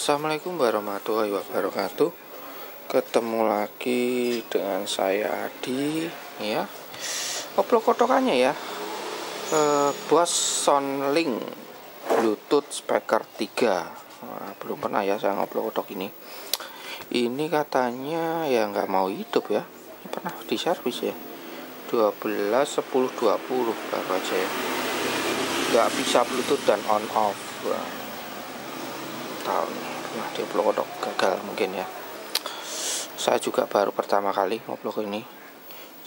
Assalamualaikum warahmatullahi wabarakatuh. Ketemu lagi dengan saya Adi ya. Ngoplok kotokannya ya. Bose Soundlink Bluetooth speaker 3. Belum pernah ya saya ngoplok kotok ini. Ini katanya ya nggak mau hidup ya. Ini pernah diservis ya. 12 10 20 baru aja ya. Nggak bisa Bluetooth dan on off. Tahun nah dia ngoplok gagal mungkin ya. Saya juga baru pertama kali ngoplok ini,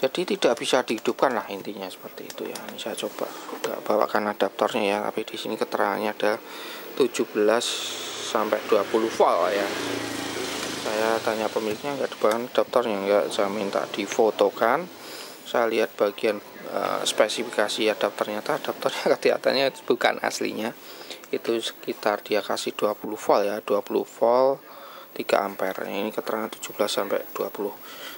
jadi tidak bisa dihidupkan lah, intinya seperti itu ya. Ini saya coba nggak bawakan adaptornya ya, tapi di sini keterangannya ada 17 sampai 20 volt ya. Saya tanya pemiliknya nggak dibawakan adaptornya, nggak. Saya minta difotokan, saya lihat bagian spesifikasi adaptornya, adaptornya kelihatannya bukan aslinya. Itu sekitar dia kasih 20 volt ya, 20 volt 3 ampere. Ini keterangan 17 sampai 20.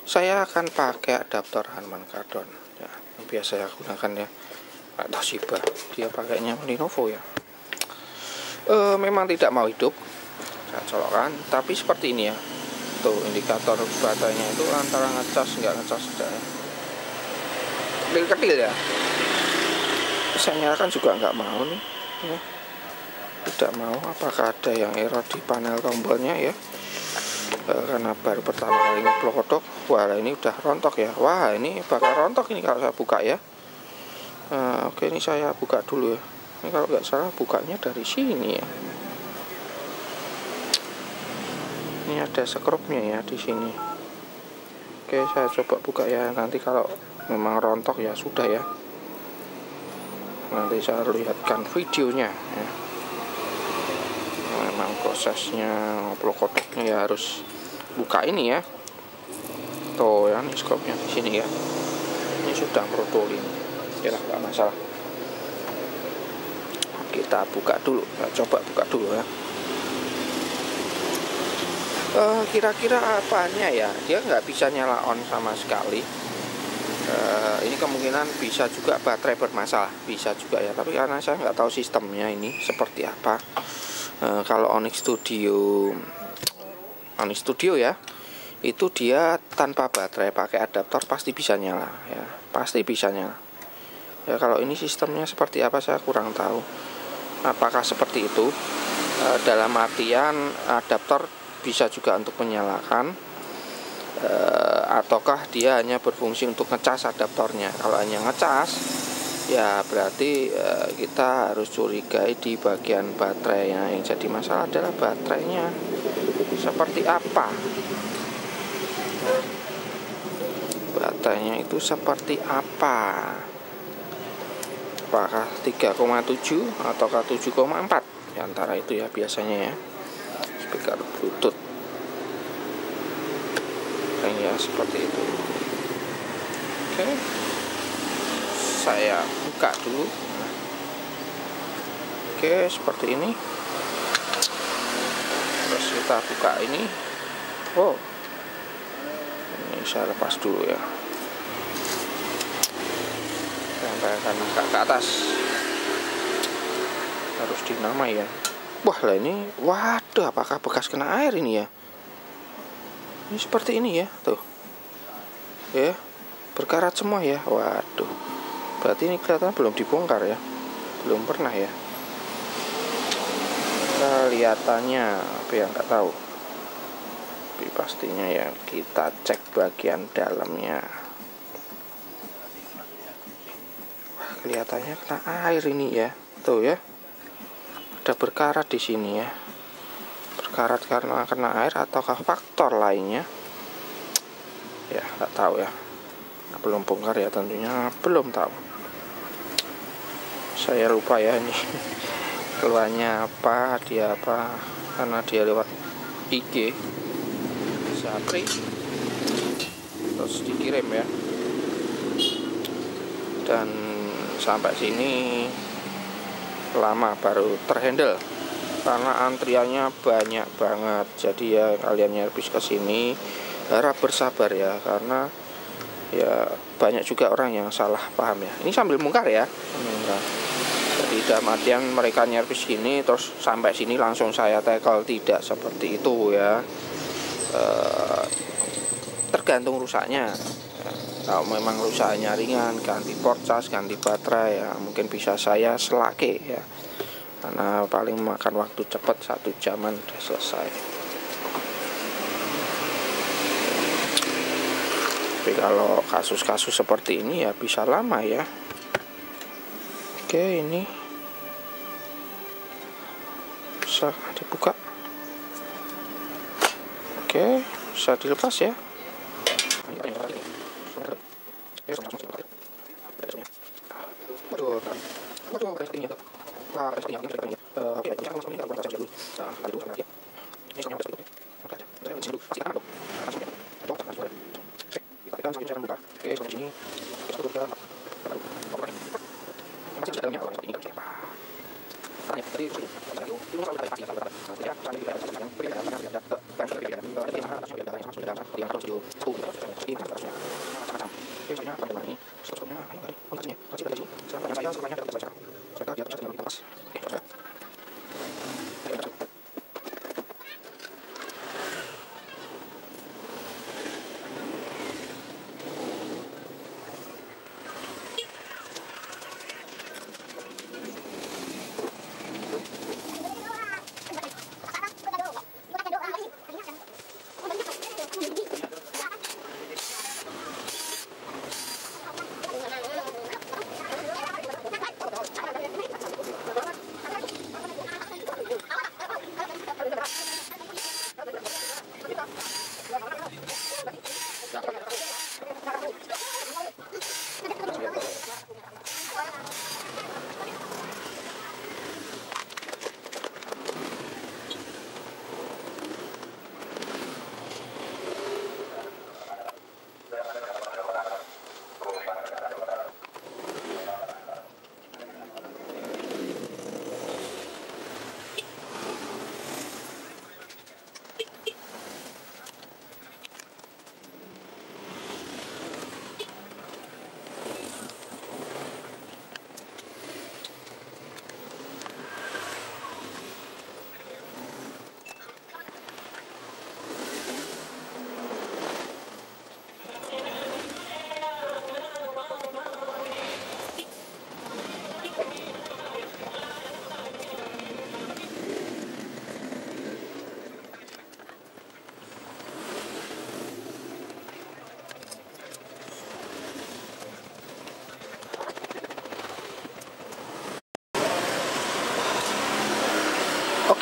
Saya akan pakai adaptor Harman Kardon ya, ini biasa saya gunakan ya, atau Toshiba. Dia pakainya Lenovo ya. Memang tidak mau hidup, saya colokkan, tapi seperti ini ya. Tuh indikator baterainya itu antara ngecas nggak ngecas saja ya. Kecil ya. Saya nyalakan juga nggak mau nih ya. Tidak mau, apakah ada yang error di panel tombolnya ya. Karena baru pertama kali ngoplok kodok. Wah ini udah rontok ya. Wah ini bakal rontok ini kalau saya buka ya. Oke, ini saya buka dulu ya. Ini kalau nggak salah bukanya dari sini ya. Ini ada skrupnya ya di sini. Oke, saya coba buka ya. Nanti kalau memang rontok ya sudah ya. Nanti saya lihatkan videonya ya. Memang prosesnya ngoplok kodoknya ya harus buka ini ya. Tuh ya, ini skopnya di sini ya. Ini sudah merotolin. Ya nggak masalah. Kita buka dulu. Kita coba buka dulu ya. Kira-kira apanya ya? Dia nggak bisa nyala on sama sekali. Ini kemungkinan bisa juga baterai bermasalah, bisa juga ya. Tapi karena saya nggak tahu sistemnya ini seperti apa. Kalau Onyx Studio ya, itu dia tanpa baterai pakai adaptor pasti bisa nyala ya, pasti bisa nyala ya. Kalau ini sistemnya seperti apa saya kurang tahu. Apakah seperti itu, dalam artian adaptor bisa juga untuk menyalakan, ataukah dia hanya berfungsi untuk ngecas adaptornya. Kalau hanya ngecas ya berarti kita harus curigai di bagian baterainya. Yang jadi masalah adalah baterainya seperti apa. Baterainya itu seperti apa? Apakah 3,7 ataukah 7,4? Di antara itu ya biasanya ya. Speaker Bluetooth. Ya seperti itu. Oke. Saya buka dulu. Oke, seperti ini. Terus kita buka ini. Oh, ini saya lepas dulu ya. Tempelkan ke atas. Harus dinamai ya. Wah lah ini, waduh, apakah bekas kena air ini ya? Ini seperti ini ya, tuh. Ya, berkarat semua ya. Waduh. Berarti ini kelihatan belum dibongkar ya. Belum pernah ya. Kelihatannya, tapi yang nggak tahu. Tapi pastinya ya kita cek bagian dalamnya. Wah, kelihatannya kena air ini ya. Tuh ya. Ada berkarat di sini ya. Berkarat karena kena air ataukah faktor lainnya? Ya, nggak tahu ya. Belum bongkar ya tentunya, belum tahu. Saya lupa ya ini keluarnya apa, dia apa, karena dia lewat IG Sapri terus dikirim ya, dan sampai sini lama baru terhandle karena antriannya banyak banget. Jadi ya kalian nyervis ke sini harap bersabar ya, karena ya banyak juga orang yang salah paham ya. Ini sambil bongkar ya, Jadi dalam artian mereka nyervis gini terus sampai sini langsung saya tackle, tidak seperti itu ya. Tergantung rusaknya. Kalau memang rusaknya ringan, ganti port cas, ganti baterai ya mungkin bisa saya selake ya, karena paling makan waktu cepat 1 jaman udah selesai. Tapi kalau kasus-kasus seperti ini ya bisa lama ya. Oke, ini bisa dibuka. Oke, bisa dilepas ya.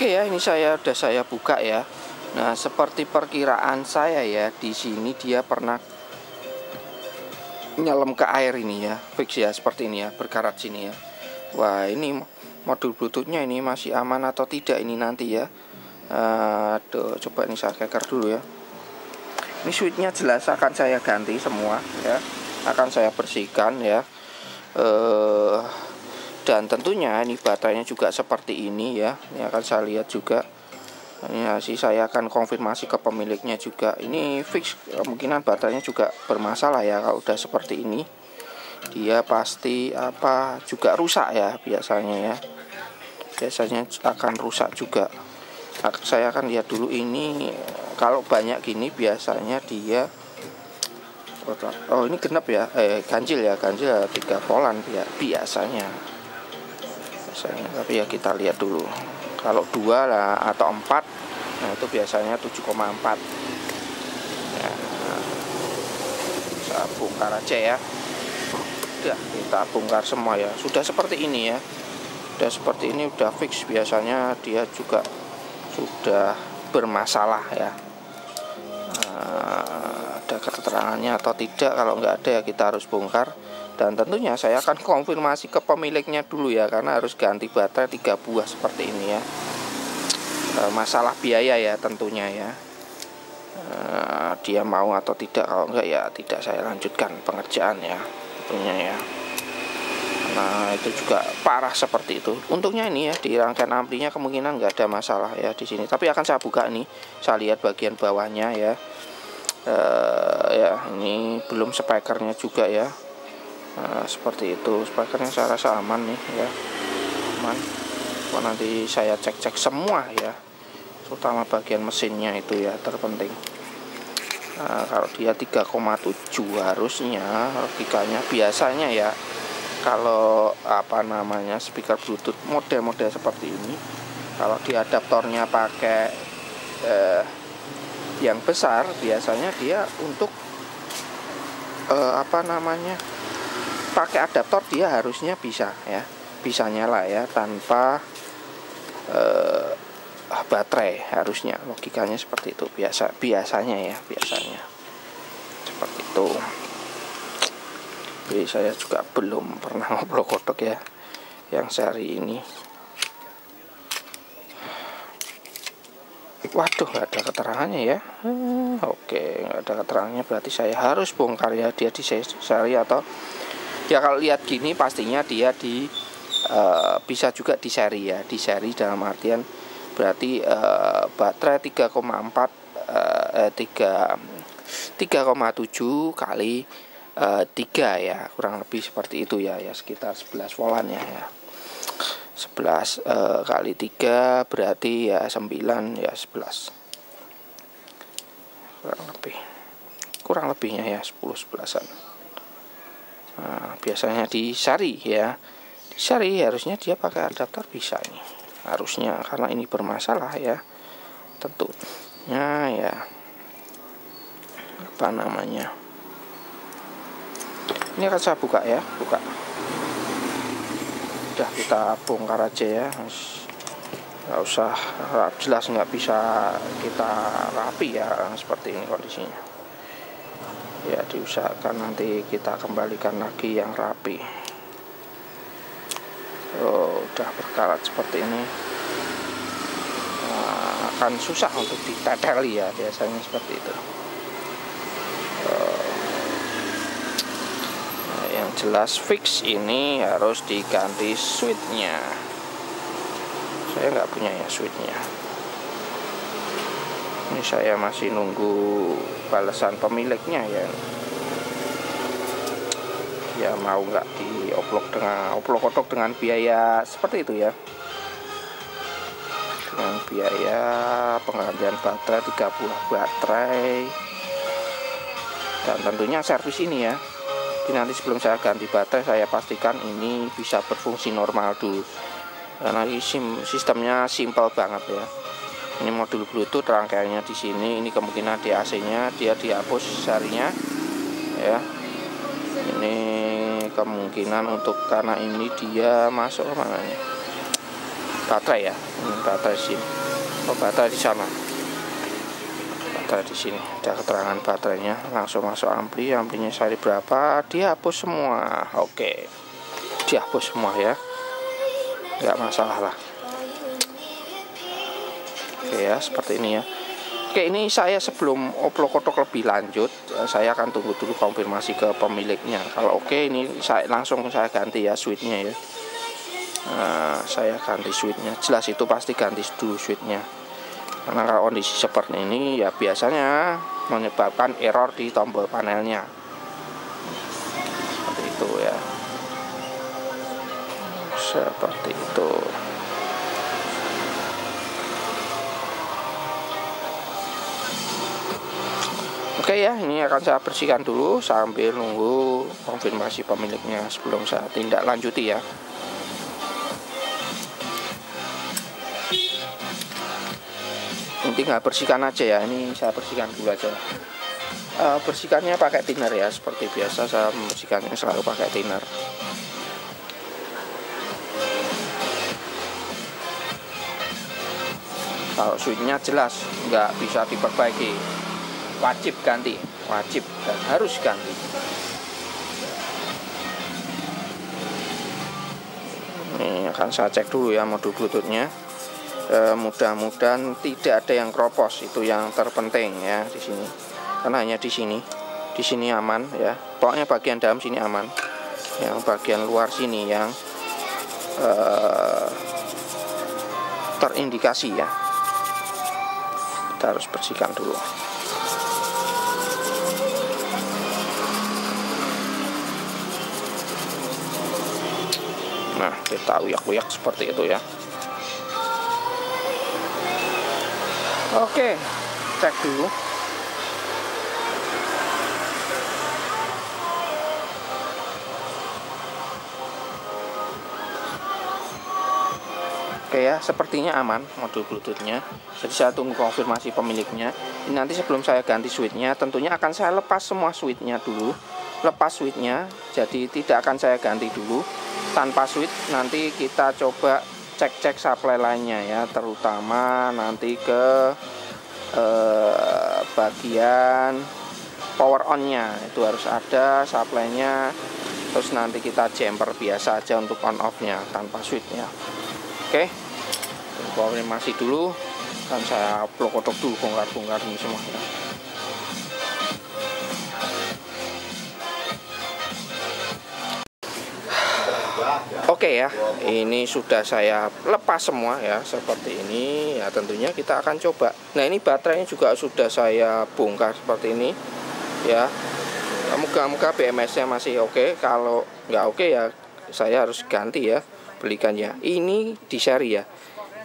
Oke ya, ini udah saya buka ya. Nah, seperti perkiraan saya ya, di sini dia pernah nyelam ke air ini ya, fix ya seperti ini ya, berkarat sini ya. Wah, ini modul bluetoothnya ini masih aman atau tidak ini nanti ya. Aduh, coba ini saya keker dulu ya. Ini switchnya jelas akan saya ganti semua ya, akan saya bersihkan ya. Dan tentunya ini baterainya juga seperti ini ya. Ini akan saya lihat juga. Ini sih saya akan konfirmasi ke pemiliknya juga. Ini fix, kemungkinan baterainya juga bermasalah ya. Kalau udah seperti ini, dia pasti juga rusak ya biasanya ya. Biasanya akan rusak juga. Saya akan lihat dulu ini. Kalau banyak gini biasanya dia, oh ini genap ya, ganjil ya, 3 volan ya biasanya. Tapi ya kita lihat dulu. Kalau 2 lah atau 4, nah itu biasanya 7,4 ya. Saya bongkar aja ya. Udah kita bongkar semua ya. Sudah seperti ini ya. Sudah seperti ini, udah fix. Biasanya dia juga sudah bermasalah ya. Ada keterangannya atau tidak. Kalau nggak ada ya kita harus bongkar. Dan tentunya saya akan konfirmasi ke pemiliknya dulu ya, karena harus ganti baterai 3 buah seperti ini ya. Masalah biaya ya tentunya ya. Dia mau atau tidak, kalau enggak ya tidak saya lanjutkan pengerjaan ya tentunya ya. Nah itu juga parah seperti itu. Untungnya ini ya di rangkaian amplinya kemungkinan nggak ada masalah ya di sini. Tapi akan saya buka nih, saya lihat bagian bawahnya ya. Ya ini belum spekernya juga ya. Seperti itu, spekernya saya rasa aman nih ya. teman-teman. Nanti saya cek-cek semua ya, terutama bagian mesinnya itu ya terpenting. Nah, kalau dia 3,7 harusnya logikanya biasanya ya, kalau apa namanya speaker Bluetooth model-model seperti ini, kalau di adaptornya pakai yang besar, biasanya dia untuk apa namanya pakai adaptor dia harusnya bisa ya, bisa nyala ya tanpa baterai, harusnya logikanya seperti itu, biasanya ya, biasanya seperti itu. Jadi saya juga belum pernah ngoplok kodok ya yang seri ini. Waduh, nggak ada keterangannya ya. Oke, nggak ada keterangannya, berarti saya harus bongkar ya dia di seri atau ya, kalau lihat gini pastinya dia di bisa juga di seri ya, di seri dalam artian berarti baterai 3,7 kali 3 ya, kurang lebih seperti itu ya, sekitar 11 volt ya, 11 kali 3 berarti ya 9 ya 11, kurang lebihnya ya 10-11an. Nah, biasanya di seri ya, di seri harusnya dia pakai adaptor bisa ini, harusnya, karena ini bermasalah ya tentunya ya, apa namanya, ini akan saya buka ya, udah kita bongkar aja ya, nggak usah, jelas nggak bisa kita rapi ya seperti ini kondisinya ya, diusahakan nanti kita kembalikan lagi yang rapi. Udah berkarat seperti ini, akan susah untuk diteteli ya, biasanya seperti itu. Yang jelas fix ini harus diganti switchnya. Saya nggak punya ya switchnya. Ini saya masih nunggu balasan pemiliknya ya. Ya mau nggak dioplok dengan oplok-oplok dengan biaya seperti itu ya. Dengan biaya penggantian baterai 3 buah baterai. Dan tentunya servis ini ya. Jadi nanti sebelum saya ganti baterai, saya pastikan ini bisa berfungsi normal dulu. Karena sistemnya simple banget ya. Ini modul Bluetooth, rangkaiannya di sini. Ini kemungkinan di AC-nya dia dihapus serinya ya. Ini kemungkinan untuk, karena ini dia masuk ke mana nih? Baterai ya. Ini baterai sini. Oh, baterai di sana. Baterai di sini. Ada keterangan baterainya, langsung masuk ampli. Amplinya seri berapa? Dihapus semua. Oke. Dihapus semua ya. Enggak masalah lah. Oke ya, seperti ini ya. Oke, ini saya sebelum oplok kodok lebih lanjut, saya akan tunggu dulu konfirmasi ke pemiliknya. Kalau oke, ini saya langsung ganti ya switchnya ya. Nah, saya ganti switchnya. Jelas itu pasti ganti dulu switchnya. Karena kalau kondisi seperti ini ya biasanya menyebabkan error di tombol panelnya. Seperti itu ya. Seperti itu. Oke ya, ini akan saya bersihkan dulu sambil nunggu konfirmasi pemiliknya sebelum saya tindak lanjuti ya. Nanti nggak bersihkan aja ya, ini saya bersihkan dulu aja. Bersihkannya pakai thinner ya, seperti biasa saya membersihkannya selalu pakai thinner. Kalau switchnya jelas nggak bisa diperbaiki, wajib ganti, wajib dan harus ganti. Ini akan saya cek dulu ya modul Bluetoothnya. Mudah-mudahan tidak ada yang kropos, itu yang terpenting ya di sini. Karena hanya di sini aman ya. Pokoknya bagian dalam sini aman. Yang bagian luar sini yang terindikasi ya. Kita harus bersihkan dulu. Nah, kita uyak-uyak seperti itu ya. Oke, cek dulu. Oke ya, sepertinya aman modul Bluetoothnya. Jadi saya tunggu konfirmasi pemiliknya. Ini nanti sebelum saya ganti switchnya, tentunya akan saya lepas semua switchnya dulu. Lepas switchnya, jadi tidak akan saya ganti dulu. Tanpa switch, nanti kita coba cek-cek supply lainnya ya, terutama nanti ke bagian power on-nya. Itu harus ada supply-nya. Terus nanti kita jumper biasa aja untuk on off-nya tanpa switch-nya. Oke, konfirmasi dulu, kan saya plokotok dulu, bongkar-bongkar ini semua ya. Oke ya, ini sudah saya lepas semua ya, seperti ini ya. Tentunya kita akan coba. Nah, ini baterainya juga sudah saya bongkar seperti ini ya. Moga-moga BMS-nya masih oke. Kalau nggak oke ya saya harus ganti ya, belikan ya. Ini di seri ya.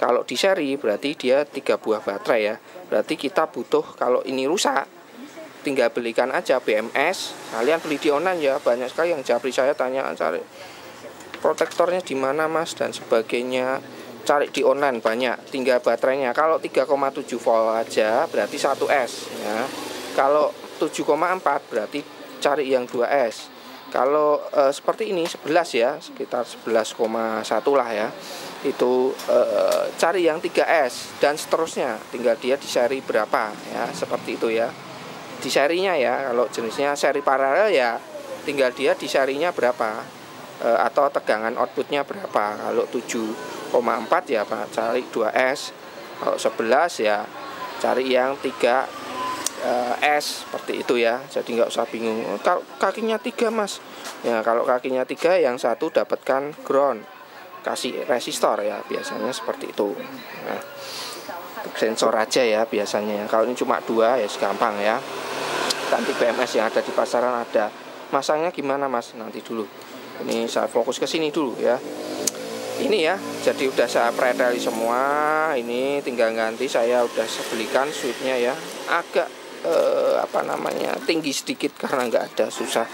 Kalau di seri berarti dia 3 buah baterai ya. Berarti kita butuh, kalau ini rusak tinggal belikan aja BMS. Kalian beli di online ya. Banyak sekali yang japri saya tanya, cari protektornya di mana Mas dan sebagainya. Cari di online banyak. Tinggal baterainya. Kalau 3,7 volt aja berarti 1S ya. Kalau 7,4 berarti cari yang 2S. Kalau seperti ini 11 ya, sekitar 11,1 lah ya. Itu cari yang 3S dan seterusnya. Tinggal dia di seri berapa ya, seperti itu ya. Di serinya ya, kalau jenisnya seri paralel ya tinggal dia di serinya berapa, atau tegangan outputnya berapa. Kalau 7,4 ya Pak, cari 2S. Kalau 11 ya cari yang 3 S, seperti itu ya. Jadi nggak usah bingung, kalau kakinya 3 Mas ya. Kalau kakinya 3, yang satu dapatkan ground, kasih resistor ya, biasanya seperti itu. Nah, sensor aja ya biasanya. Kalau ini cuma 2 ya gampang ya. Nanti BMS yang ada di pasaran ada. Masangnya gimana Mas? Nanti dulu. Ini saya fokus ke sini dulu ya. Ini ya, jadi udah saya preteli semua. Ini tinggal ganti, saya udah belikan switchnya ya. Agak tinggi sedikit karena nggak ada, susah,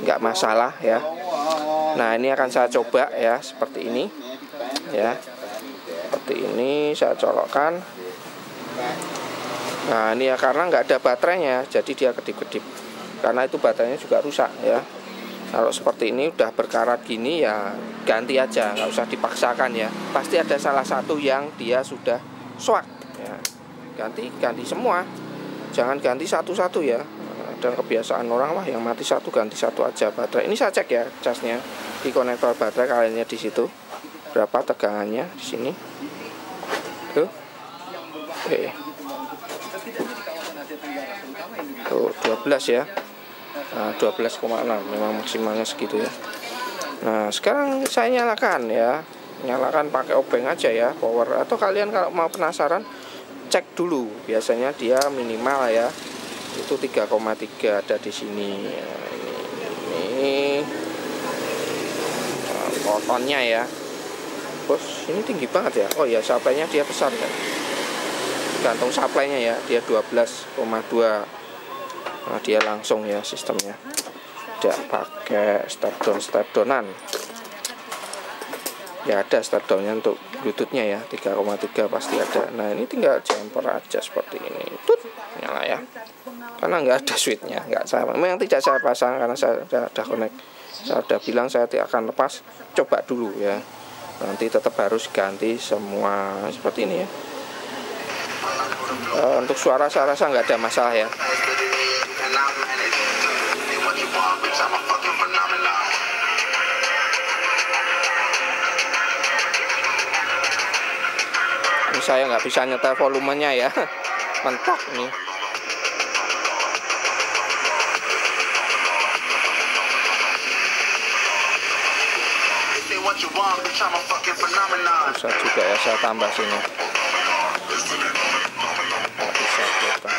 nggak masalah ya. Nah, ini akan saya coba ya, seperti ini ya, seperti ini saya colokkan. Nah, ini ya karena nggak ada baterainya, jadi dia kedip-kedip karena itu baterainya juga rusak ya. Kalau seperti ini udah berkarat gini ya ganti aja, nggak usah dipaksakan ya. Pasti ada salah satu yang dia sudah swak ya. Ganti semua. Jangan ganti satu-satu ya. Ada kebiasaan orang wah yang mati satu ganti satu aja baterai. Ini saya cek ya casnya di konektor baterai, kaliannya di situ. Berapa tegangannya di sini? Tuh. Oke. Tuh 12 ya. Nah, 12,6 memang maksimalnya segitu ya. Nah, sekarang saya nyalakan ya. Nyalakan pakai obeng aja ya, power. Atau kalian kalau mau penasaran cek dulu, biasanya dia minimal ya itu 3,3 ada di sini ya. Ini potonnya ya bos, ini tinggi banget ya. Oh ya, supply-nya dia besar ya, gantung supply-nya ya, dia 12,2. Nah, dia langsung ya sistemnya, tidak pakai step downan ya. Ada step downnya untuk Bluetoothnya ya, 3,3 pasti ada. Nah, ini tinggal jumper aja seperti ini, tut, nyala ya. Karena nggak ada switchnya, nggak saya, memang tidak saya pasang karena saya sudah connect. Saya sudah bilang saya tidak akan lepas, coba dulu ya. Nanti tetap harus ganti semua seperti ini ya. Untuk suara saya rasa nggak ada masalah ya. Saya nggak bisa nyetel volumenya ya, mentok nih. Bisa juga ya saya tambah sini. Nggak bisa kelihatan.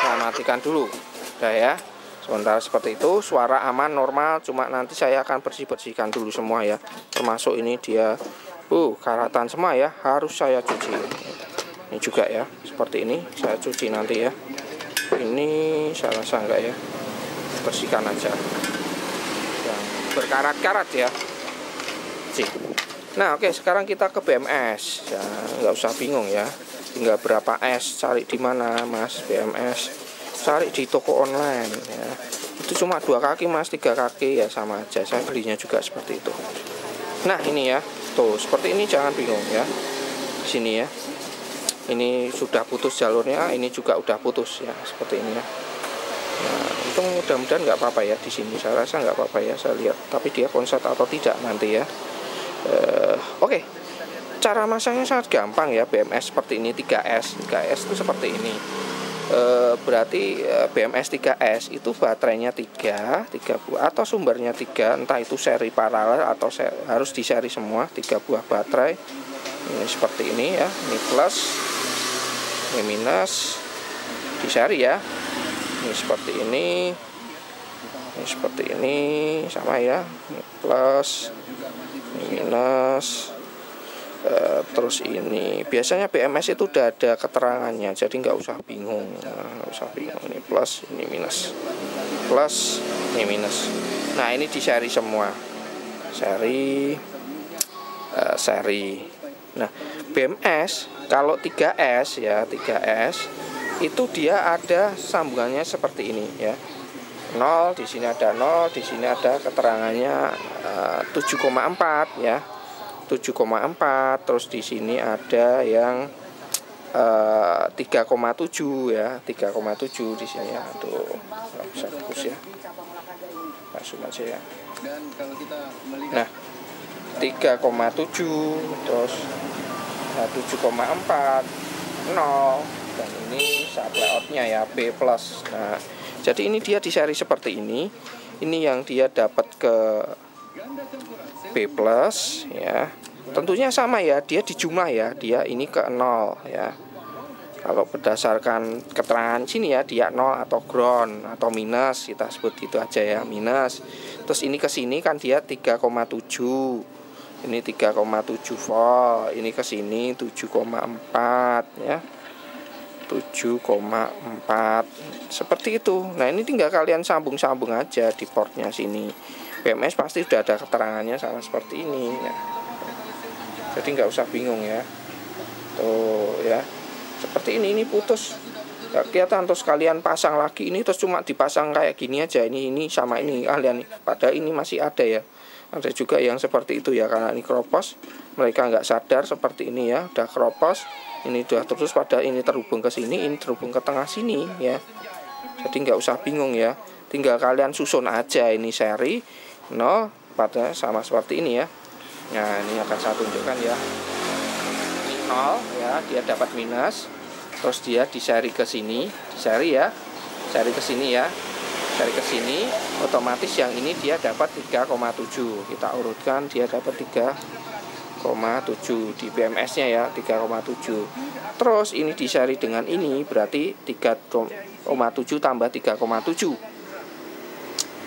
Nah, matikan dulu. Udah ya. Sementara seperti itu, suara aman, normal. Cuma nanti saya akan bersihkan dulu semua ya. Termasuk ini dia, karatan semua ya. Harus saya cuci. Ini juga ya, seperti ini. Saya cuci nanti ya. Ini saya rasa enggak ya. Bersihkan aja. Yang berkarat-karat ya. Nah oke, sekarang kita ke BMS ya, nggak usah bingung ya. Tinggal berapa S, cari di mana Mas BMS. Cari di toko online ya. Itu cuma 2 kaki Mas, 3 kaki ya sama aja. Saya belinya juga seperti itu. Nah ini ya, tuh seperti ini, jangan bingung ya. Sini ya. Ini sudah putus jalurnya, ini juga udah putus ya, seperti ini ya. Nah, itu mudah-mudahan nggak apa-apa ya di sini. Saya rasa nggak apa-apa ya, saya lihat. Tapi dia konslet atau tidak nanti ya. Oke. Cara masangnya sangat gampang ya. BMS seperti ini, 3S. 3S itu seperti ini. Berarti BMS 3S itu baterainya 3 buah atau sumbernya 3, entah itu seri paralel atau harus di seri semua, 3 buah baterai. Ini seperti ini ya, ini plus, ini minus, di seri ya. Ini seperti ini seperti ini sama ya, ini plus, ini minus. Terus ini biasanya BMS itu udah ada keterangannya, jadi nggak usah bingung. Ini plus, ini minus, plus, ini minus. Nah ini di seri semua, seri. Nah BMS kalau 3S ya, 3S itu dia ada sambungannya seperti ini ya. 0, di sini ada 0, di sini ada keterangannya 7,4 ya. 7,4, terus di sini ada yang 3,7 ya, 3,7 di sini ya. Tuh, nggak bisa fokus ya. Langsung aja ya. Nah, 3,7 terus 7,4 0 dan ini supply outnya ya, B+. Nah, jadi ini dia di seri seperti ini. Ini yang dia dapat ke B+ ya. Tentunya sama ya, dia di jumlah ya, dia ini ke 0 ya. Kalau berdasarkan keterangan sini ya, dia 0 atau ground atau minus, kita sebut itu aja ya, minus. Terus ini ke sini kan dia 3,7. Ini 3,7 volt, ini ke sini 7,4 ya. 7,4 seperti itu. Nah, ini tinggal kalian sambung-sambung aja di portnya sini. BMS pasti sudah ada keterangannya sama seperti ini ya. Jadi nggak usah bingung ya. Tuh ya, seperti ini putus. Nggak kelihatan, terus kalian pasang lagi ini terus cuma dipasang kayak gini aja. Ini sama ini kalian. Padahal ini masih ada ya. Ada juga yang seperti itu ya, karena ini kropos. Mereka nggak sadar seperti ini ya. Udah kropos, ini udah terus, padahal ini terhubung ke sini, ini terhubung ke tengah sini ya. Jadi nggak usah bingung ya. Tinggal kalian susun aja ini seri 0 pada sama seperti ini ya. Nah ini akan saya tunjukkan ya. Ini 0 ya, dia dapat minus. Terus dia di seri ke sini, di seri ya, seri ke sini ya, seri ke sini. Otomatis yang ini dia dapat 3,7. Kita urutkan, dia dapat 3,7 di BMS nya ya, 3,7. Terus ini di seri dengan ini berarti 3,7 tambah 3,7.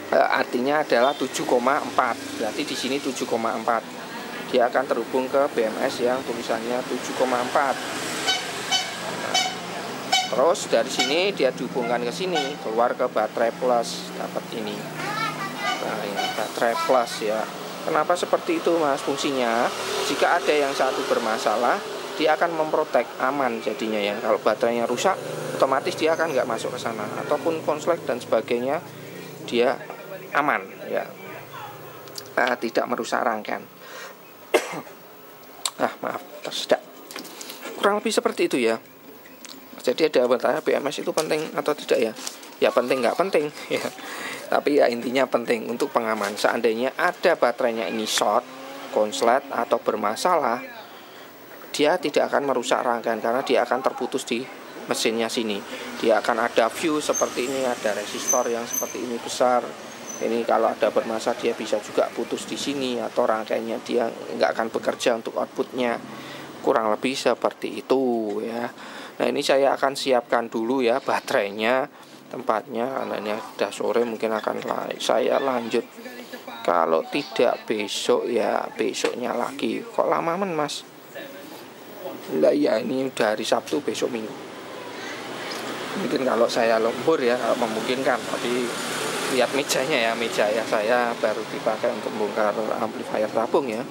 Artinya adalah 7,4. Berarti di sini 7,4. Dia akan terhubung ke BMS yang tulisannya 7,4. Nah, terus dari sini dia dihubungkan ke sini, keluar ke baterai plus, dapat ini. Nah, ini baterai plus ya. Kenapa seperti itu Mas fungsinya? Jika ada yang satu bermasalah, dia akan memprotek, aman jadinya ya. Kalau baterainya rusak, otomatis dia akan nggak masuk ke sana, ataupun konslet dan sebagainya, dia aman ya, tidak merusak rangkaian. Maaf, tersedak. Kurang lebih seperti itu ya. Jadi ada bertanya BMS itu penting atau tidak ya? Ya penting nggak penting ya. Tapi ya intinya penting untuk pengaman. Seandainya ada baterainya ini short, konslet atau bermasalah, dia tidak akan merusak rangkaian karena dia akan terputus di mesinnya sini. Dia akan ada fuse seperti ini, ada resistor yang seperti ini besar. Ini kalau ada bermasalah dia bisa juga putus di sini, atau rangkaiannya dia nggak akan bekerja untuk outputnya. Kurang lebih seperti itu ya. Nah ini saya akan siapkan dulu ya baterainya. tempatnya, karena ini sudah sore. Mungkin akan saya lanjut, kalau tidak besok ya besoknya lagi. Kok lama men mas? Lah ya ini udah hari Sabtu, besok Minggu. Mungkin kalau saya lembur ya, kalau memungkinkan. Tapi lihat mejanya ya, meja ya saya baru dipakai untuk bongkar amplifier tabung ya,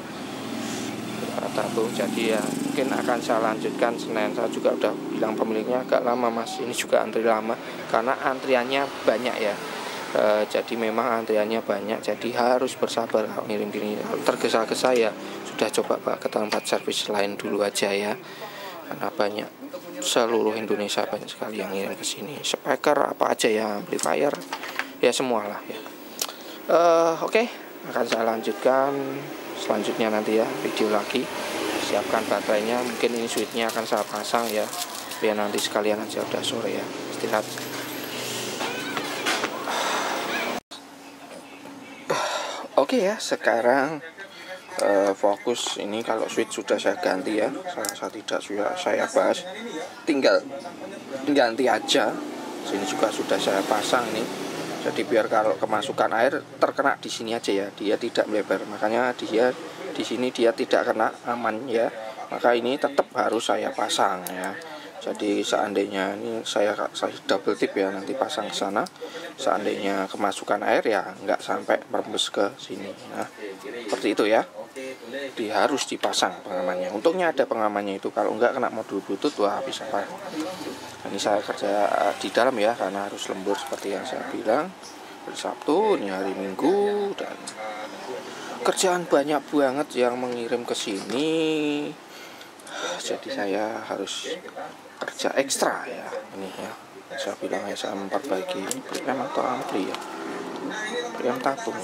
tabung. Jadi ya mungkin akan saya lanjutkan Senin. Saya juga udah bilang pemiliknya agak lama mas, ini juga antri lama karena antriannya banyak ya. Jadi memang antriannya banyak, jadi harus bersabar kalau ngirim gini. Tergesa-gesa ya sudah coba Pak ke tempat servis lain dulu aja ya, karena banyak, seluruh Indonesia banyak sekali yang ngirim ke sini. Speaker apa aja ya, amplifier ya semualah ya. Oke, akan saya lanjutkan selanjutnya nanti ya, video lagi. Siapkan baterainya, mungkin ini switchnya akan saya pasang ya, biar nanti sekalian aja, udah sore ya, istirahat. Oke ya, sekarang fokus ini. Kalau switch sudah saya ganti ya, saya tidak sudah saya bahas, tinggal ganti aja. Sini juga sudah saya pasang ini, jadi biar kalau kemasukan air terkena di sini aja ya, dia tidak melebar. Makanya dia di sini dia tidak kena, aman ya. Maka ini tetap harus saya pasang ya. Jadi seandainya ini saya double tip ya, nanti pasang ke sana. Seandainya kemasukan air ya nggak sampai merembes ke sini. Nah, seperti itu ya. Harus dipasang pengamannya. Untungnya ada pengamannya itu, kalau nggak kena modul Bluetooth wah bisa apa. Ini saya kerja di dalam ya, karena harus lembur seperti yang saya bilang. Hari Sabtu, ini hari Minggu, dan kerjaan banyak banget yang mengirim ke sini. Jadi saya harus kerja ekstra ya. Ini ya, saya bilang ya, saya memperbaiki preamp atau ampli ya, preamp tabung,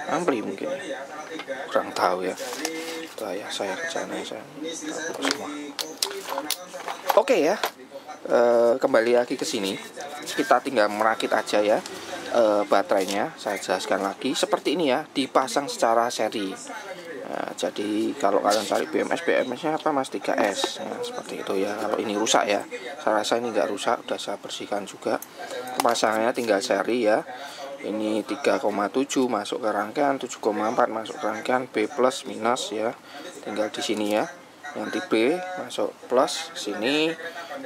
ampli mungkin ya, kurang tahu ya. Itu ya saya kerjanya, saya tabung semua. Oke ya, kembali lagi ke sini. Kita tinggal merakit aja ya. Baterainya saya jelaskan lagi seperti ini ya, dipasang secara seri. Nah, jadi kalau kalian cari BMS-nya apa mas, 3S. Nah, seperti itu ya. Kalau ini rusak ya, saya rasa ini nggak rusak, udah saya bersihkan juga. Pemasangannya tinggal seri ya. Ini 3,7 masuk ke rangkaian, 7,4 masuk ke rangkaian, B plus minus ya, tinggal di sini ya. Nanti B masuk plus sini,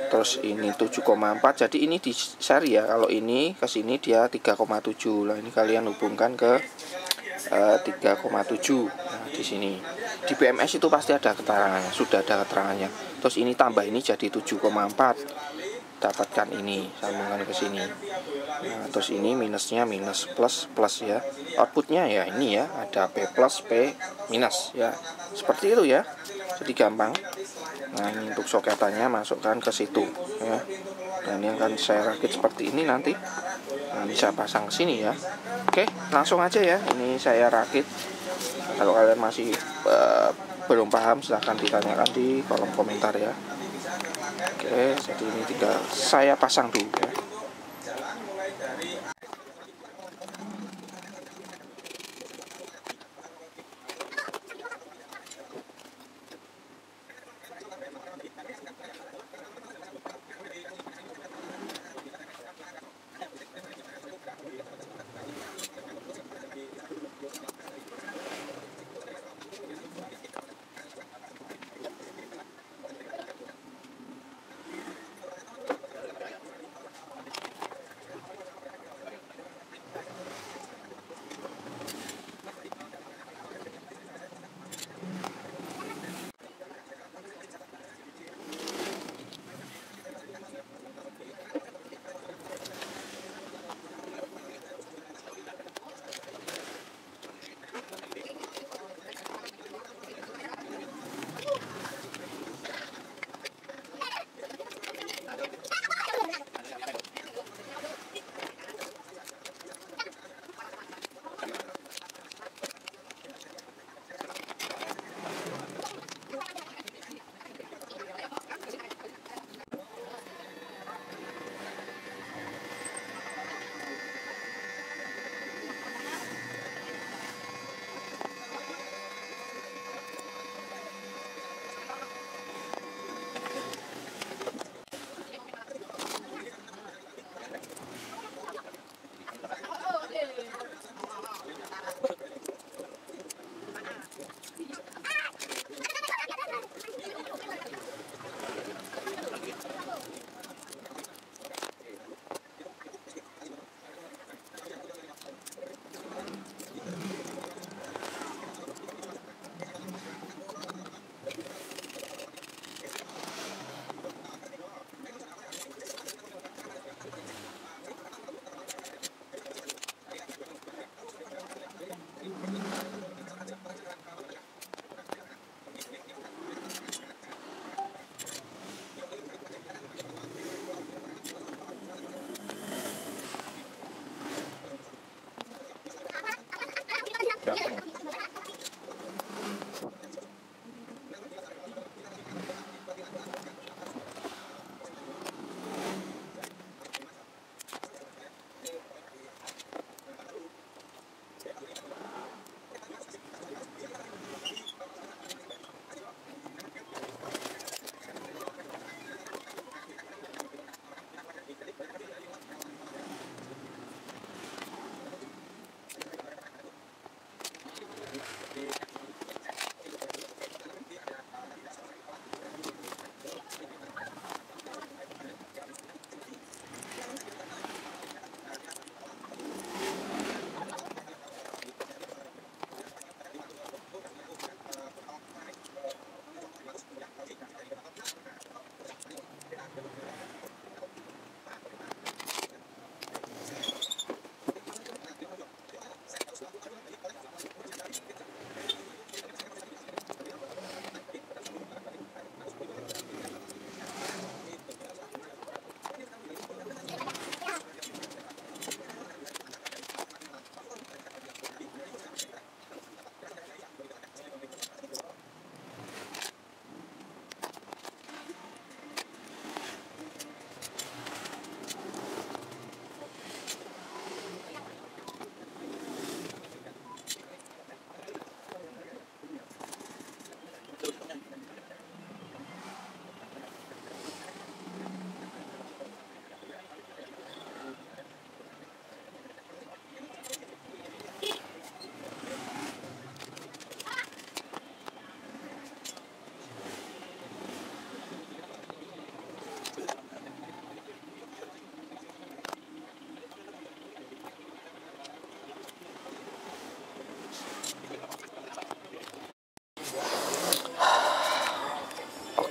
terus ini 7,4. jadi ini di seri ya. Kalau ini ke sini dia 3,7. Lah ini kalian hubungkan ke 3,7. Nah, di sini di BMS itu pasti ada keterangannya, sudah ada keterangannya. Terus ini tambah ini jadi 7,4. Dapatkan ini, sambungkan ke sini. Nah, terus ini minusnya minus plus plus ya. Outputnya ya ini ya, ada P plus P minus ya. Seperti itu ya. Jadi gampang. Nah, ini untuk soketannya masukkan ke situ ya. Dan yang akan saya rakit seperti ini nanti. Nah, bisa pasang ke sini ya. Oke, langsung aja ya. Ini saya rakit. Kalau kalian masih belum paham, silahkan ditanyakan di kolom komentar ya. Oke, jadi ini tinggal saya pasang dulu ya.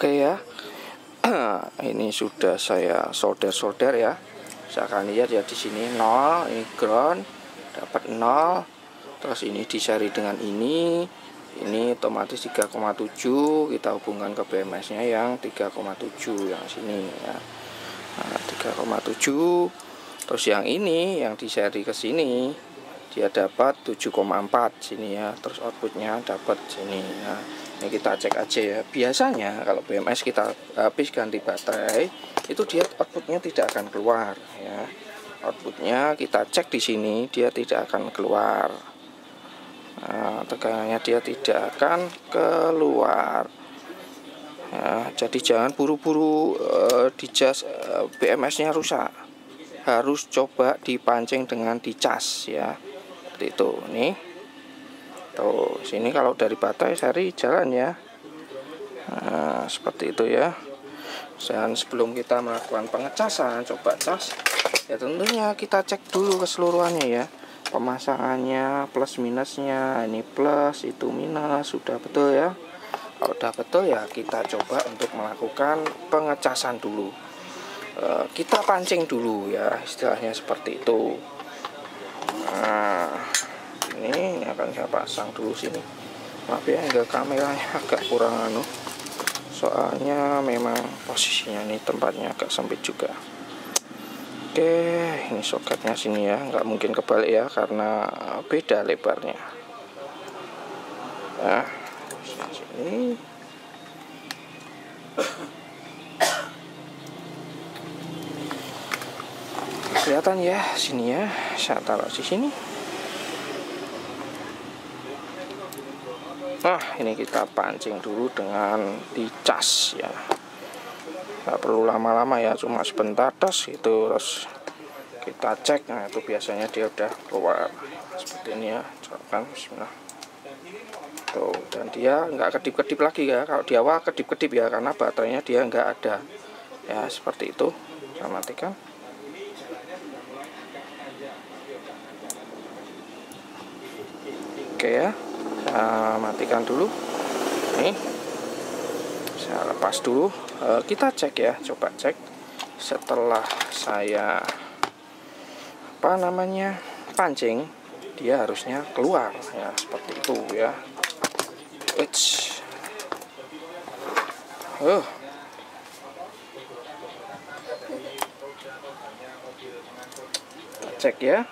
Oke ya. Ini sudah saya solder ya. Saya akan lihat ya di sini 0, ini ground dapat 0. Terus ini diseri dengan ini otomatis 3,7, kita hubungkan ke BMS-nya yang 3,7 yang sini ya. Nah, 3,7. Terus yang ini yang diseri ke sini dia dapat 7,4 sini ya. Terus outputnya dapat sini ya. Ini kita cek aja ya. Biasanya kalau BMS kita habis ganti baterai itu dia outputnya tidak akan keluar ya. Outputnya kita cek di sini dia tidak akan keluar. Nah, tegangannya dia tidak akan keluar. Ya, jadi jangan buru-buru dicas BMS-nya rusak. Harus coba dipancing dengan dicas ya. Seperti itu nih. Tuh, sini kalau dari baterai seri jalan ya. Nah, seperti itu ya. Dan sebelum kita melakukan pengecasan, coba cas. Ya tentunya kita cek dulu keseluruhannya ya. Pemasangannya, plus minusnya, ini plus, itu minus, sudah betul ya. Kalau sudah betul ya kita coba untuk melakukan pengecasan dulu. Kita pancing dulu ya, istilahnya seperti itu. Nah, ini akan saya pasang dulu sini. Maaf ya, enggak, kameranya agak kurang soalnya memang posisinya ini tempatnya agak sempit juga. Oke, ini soketnya sini ya, nggak mungkin kebalik ya karena beda lebarnya. Nah, sini kelihatan ya sini ya, saya taruh di sini. Nah, ini kita pancing dulu dengan dicas ya. Nggak perlu lama-lama ya, cuma sebentar tos itu, terus kita cek. Nah, itu biasanya dia udah keluar seperti ini ya. Coba bismillah. Tuh, dan dia nggak kedip-kedip lagi ya. Kalau di awal kedip-kedip ya karena baterainya dia nggak ada ya, seperti itu. Saya matikan. Oke ya, saya matikan dulu. Nih, saya lepas dulu. Kita cek ya, coba cek. Setelah saya pancing, dia harusnya keluar ya, seperti itu ya. Kita cek ya,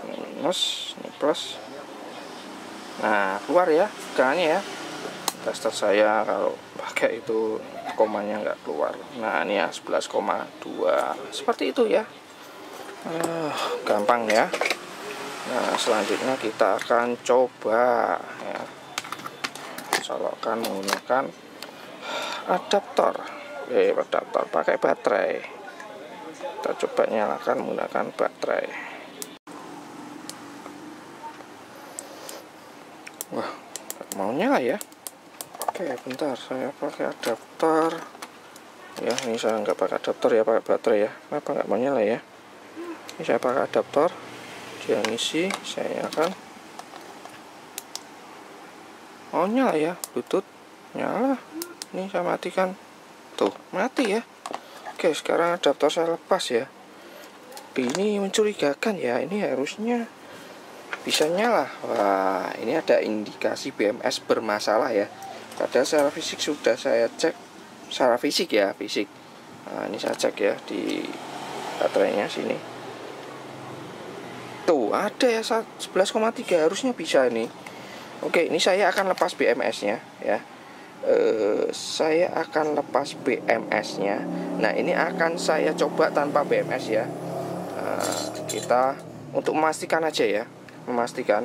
minus, ini plus. Nah, keluar ya tegangannya ya. Tester saya kalau pakai itu komanya nggak keluar. Nah, ini ya 11,2 seperti itu ya. Gampang ya. Nah, selanjutnya kita akan coba ya, colokkan menggunakan adaptor. Adaptor pakai baterai. Kita coba nyalakan menggunakan baterai. Wah, mau nyala ya. Oke, bentar, saya pakai adaptor. Ya, ini saya nggak pakai adaptor ya, pakai baterai ya. Kenapa nggak mau nyala ya? Ini saya pakai adaptor. Dia ngisi, saya akan nyala ya, Bluetooth nyala. Ini saya matikan, tuh mati ya. Oke, sekarang adaptor saya lepas ya. Ini mencurigakan ya, ini harusnya bisa nyala. Wah, ini ada indikasi BMS bermasalah ya. Padahal secara fisik sudah saya cek, secara fisik ya, fisik. Nah, ini saya cek ya di baterainya sini. Tuh ada ya 11,3, harusnya bisa ini. Oke, ini saya akan lepas BMS-nya ya. Saya akan lepas BMS-nya. Nah, ini akan saya coba tanpa BMS ya. Kita untuk memastikan aja ya, memastikan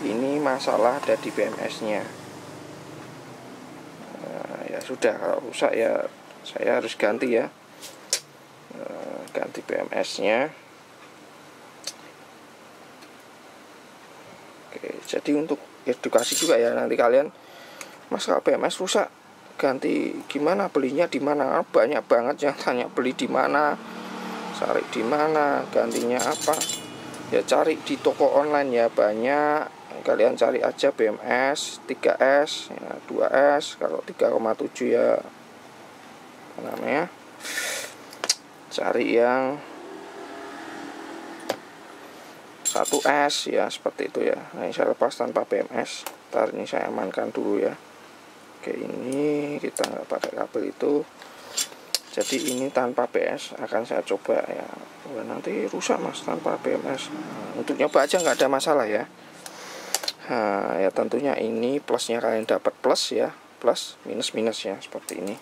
ini masalah ada di BMS-nya. Ya sudah, kalau rusak ya saya harus ganti ya. Ganti BMS-nya. Oke, jadi untuk edukasi juga ya, nanti kalian, Mas, kalau BMS rusak ganti gimana, belinya di mana? Banyak banget yang tanya beli di mana, cari di mana, gantinya apa. Ya cari di toko online ya, banyak. Kalian cari aja BMS 3S ya, 2S. Kalau 3,7 ya apa namanya, cari yang 1S ya, seperti itu ya. Nah, ini saya lepas tanpa BMS. Ntar ini saya amankan dulu ya. Oke, ini kita nggak pakai kabel itu. Jadi ini tanpa BMS akan saya coba ya. Wah, nanti rusak Mas tanpa BMS. Nah, untuk nyoba aja nggak ada masalah ya. Nah, ya tentunya ini plusnya kalian dapat plus ya, plus minus minus ya, seperti ini.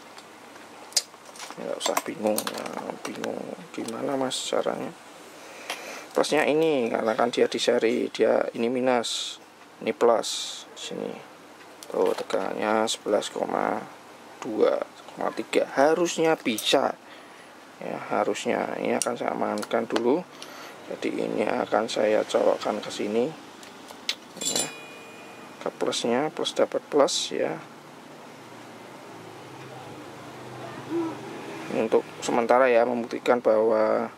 Nggak usah bingung ya, bingung gimana Mas caranya. Plusnya ini karena kan dia di seri, dia ini minus, ini plus sini. Tuh tegangannya 11,2,3, harusnya bisa ya, harusnya. Ini akan saya amankan dulu. Jadi ini akan saya colokkan ke sini ya, ke plusnya, plus dapat plus ya. Ini untuk sementara ya, membuktikan bahwa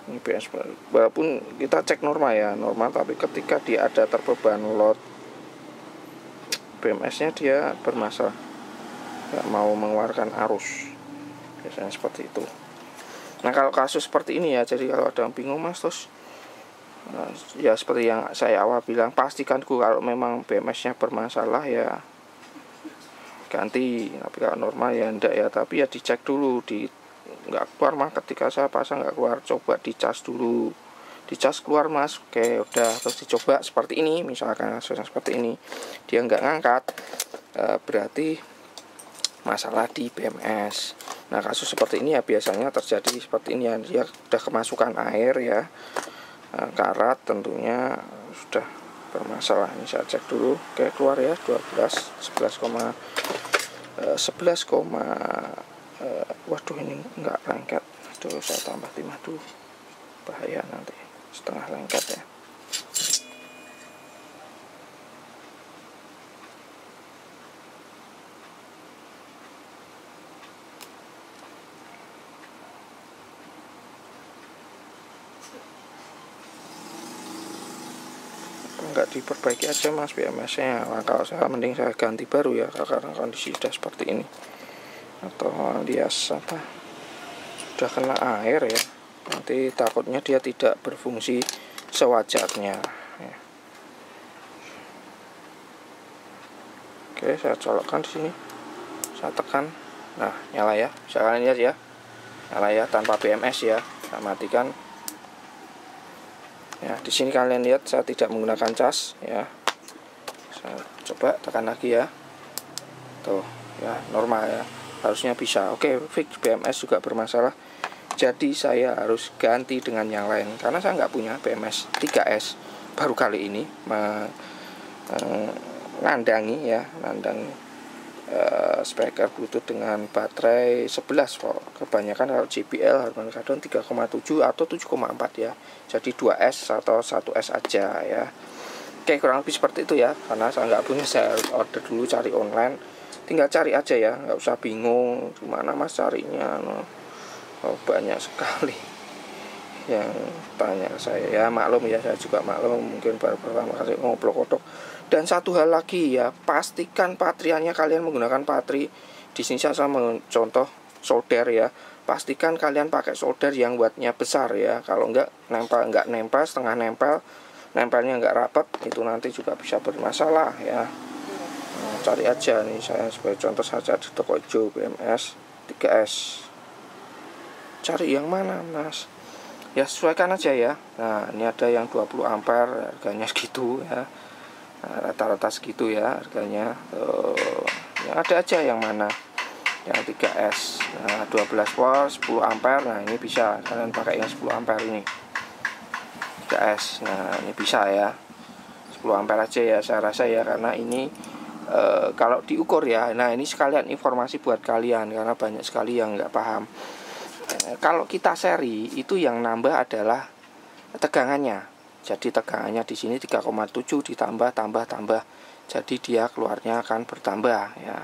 ini BMS, walaupun kita cek normal ya, normal, tapi ketika dia ada terbeban load BMS nya dia bermasalah, nggak mau mengeluarkan arus, biasanya seperti itu. Nah, kalau kasus seperti ini ya, jadi kalau ada yang bingung Mas, terus ya seperti yang saya awal bilang, pastikan kalau memang BMS nya bermasalah ya ganti. Tapi kalau normal ya enggak ya, tapi ya dicek dulu, nggak keluar Mas, ketika saya pasang nggak keluar, coba dicas dulu, dicas keluar Mas. Oke, udah, terus dicoba seperti ini, misalkan kasusnya seperti ini dia nggak ngangkat, berarti masalah di BMS. Nah, kasus seperti ini ya biasanya terjadi seperti ini ya, dia udah kemasukan air ya, karat tentunya sudah bermasalah. Ini saya cek dulu. Oke, keluar ya 11, waduh ini enggak lengket. Aduh, saya tambah timah dulu, bahaya nanti setengah lengket ya. Enggak diperbaiki aja Mas BMS nya. Nah, kalau saya mending saya ganti baru ya, karena kondisi sudah seperti ini. Atau alias apa, sudah kena air ya, nanti takutnya dia tidak berfungsi sewajarnya ya. Oke, saya colokkan di sini, saya tekan, nah nyala ya, bisa kalian lihat ya, nyala ya tanpa BMS ya. Saya matikan ya. Di sini kalian lihat saya tidak menggunakan cas ya, Saya coba tekan lagi ya. Tuh ya, normal ya, harusnya bisa. Oke, fix BMS juga bermasalah, jadi saya harus ganti dengan yang lain karena saya nggak punya BMS 3S. Baru kali ini nandangi speaker Bluetooth dengan baterai 11 volt. Kebanyakan kalau JBL Harman Kardon 3,7 atau 7,4 ya. Jadi 2S atau 1S aja ya. Oke, kurang lebih seperti itu ya. Karena saya nggak punya, saya harus order dulu, cari online. Tinggal cari aja ya, nggak usah bingung gimana mas carinya. Oh, banyak sekali yang tanya saya ya, maklum ya, saya juga maklum, mungkin baru pertama kali ngobrol kodok. Dan satu hal lagi ya, pastikan patriannya kalian menggunakan patri. Di sini saya mencontoh solder ya, pastikan kalian pakai solder yang wattnya besar ya. Kalau nggak nempel, setengah nempelnya nggak rapat, itu nanti juga bisa bermasalah ya. Nah, cari aja nih, saya sebagai contoh saja di toko hijau BMS 3S. Cari yang mana mas? Ya sesuaikan aja ya. Nah ini ada yang 20 ampere, harganya segitu ya. Nah, rata-rata segitu ya harganya. Yang ada aja yang mana, yang 3S. Nah 12 volt 10 ampere. Nah ini bisa kalian pakai yang 10 ampere ini 3S. Nah ini bisa ya, 10 ampere aja ya saya rasa ya, karena ini kalau diukur ya. Nah ini sekalian informasi buat kalian karena banyak sekali yang nggak paham. Kalau kita seri itu yang nambah adalah tegangannya. Jadi tegangannya di sini 3,7 ditambah tambah. Jadi dia keluarnya akan bertambah ya.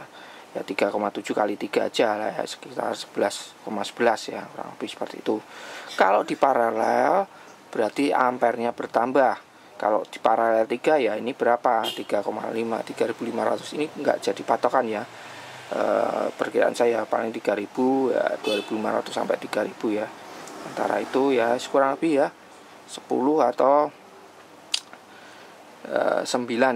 Ya 3,7 kali 3 aja lah ya, sekitar 11,11 ya, kurang lebih seperti itu. Kalau di paralel berarti ampernya bertambah. Kalau di paralel 3 ya ini berapa? 3,5, 3.500. Ini enggak jadi patokan ya. Perkiraan saya paling 3.000 ya, 2.500 sampai 3.000 ya. Antara itu ya, kurang lebih ya 10 atau 9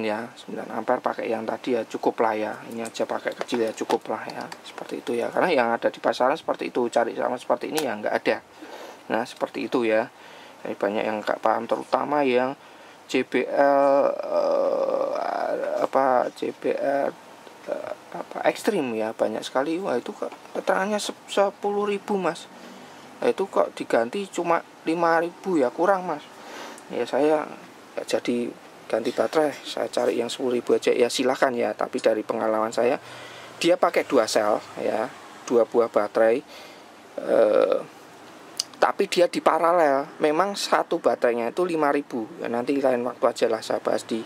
ya, 9 ampere pakai yang tadi ya, cukup lah ya. Ini aja pakai kecil ya, cukup lah ya, seperti itu ya. Karena yang ada di pasaran seperti itu, cari sama seperti ini ya nggak ada. Nah seperti itu ya. Jadi banyak yang nggak paham, terutama yang JBL ekstrim ya, banyak sekali. Wah itu keterangannya 10.000 mas, nah, itu kok diganti cuma 5.000 ya, kurang mas. Ya saya jadi ganti baterai, saya cari yang 10.000 aja ya, silahkan ya. Tapi dari pengalaman saya, dia pakai 2 sel ya, 2 buah baterai, tapi dia di paralel. Memang satu baterainya itu 5.000 ya. Nanti lain waktu aja lah saya bahas di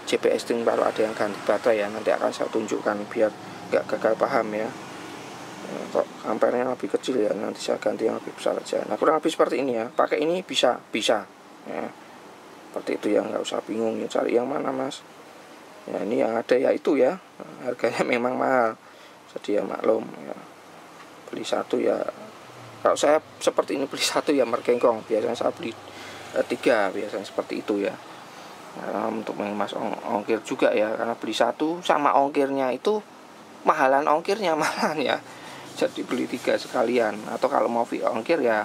JPS String, baru ada yang ganti baterai ya, nanti akan saya tunjukkan biar nggak gagal paham ya. Kok ampernya lebih kecil ya, nanti saya ganti yang lebih besar aja. Nah kurang lebih seperti ini ya, pakai ini bisa ya, seperti itu ya, nggak usah bingung ya cari yang mana mas. Ya ini yang ada ya itu ya, harganya memang mahal, jadi ya maklum ya, beli satu ya. Kalau saya seperti ini beli satu ya merkengkong, biasanya saya beli 3 biasanya seperti itu ya. Nah, untuk mengemas ongkir juga ya, karena beli satu sama ongkirnya itu mahalan, ongkirnya mahalan ya. Jadi beli 3 sekalian. Atau kalau mau free ongkir ya,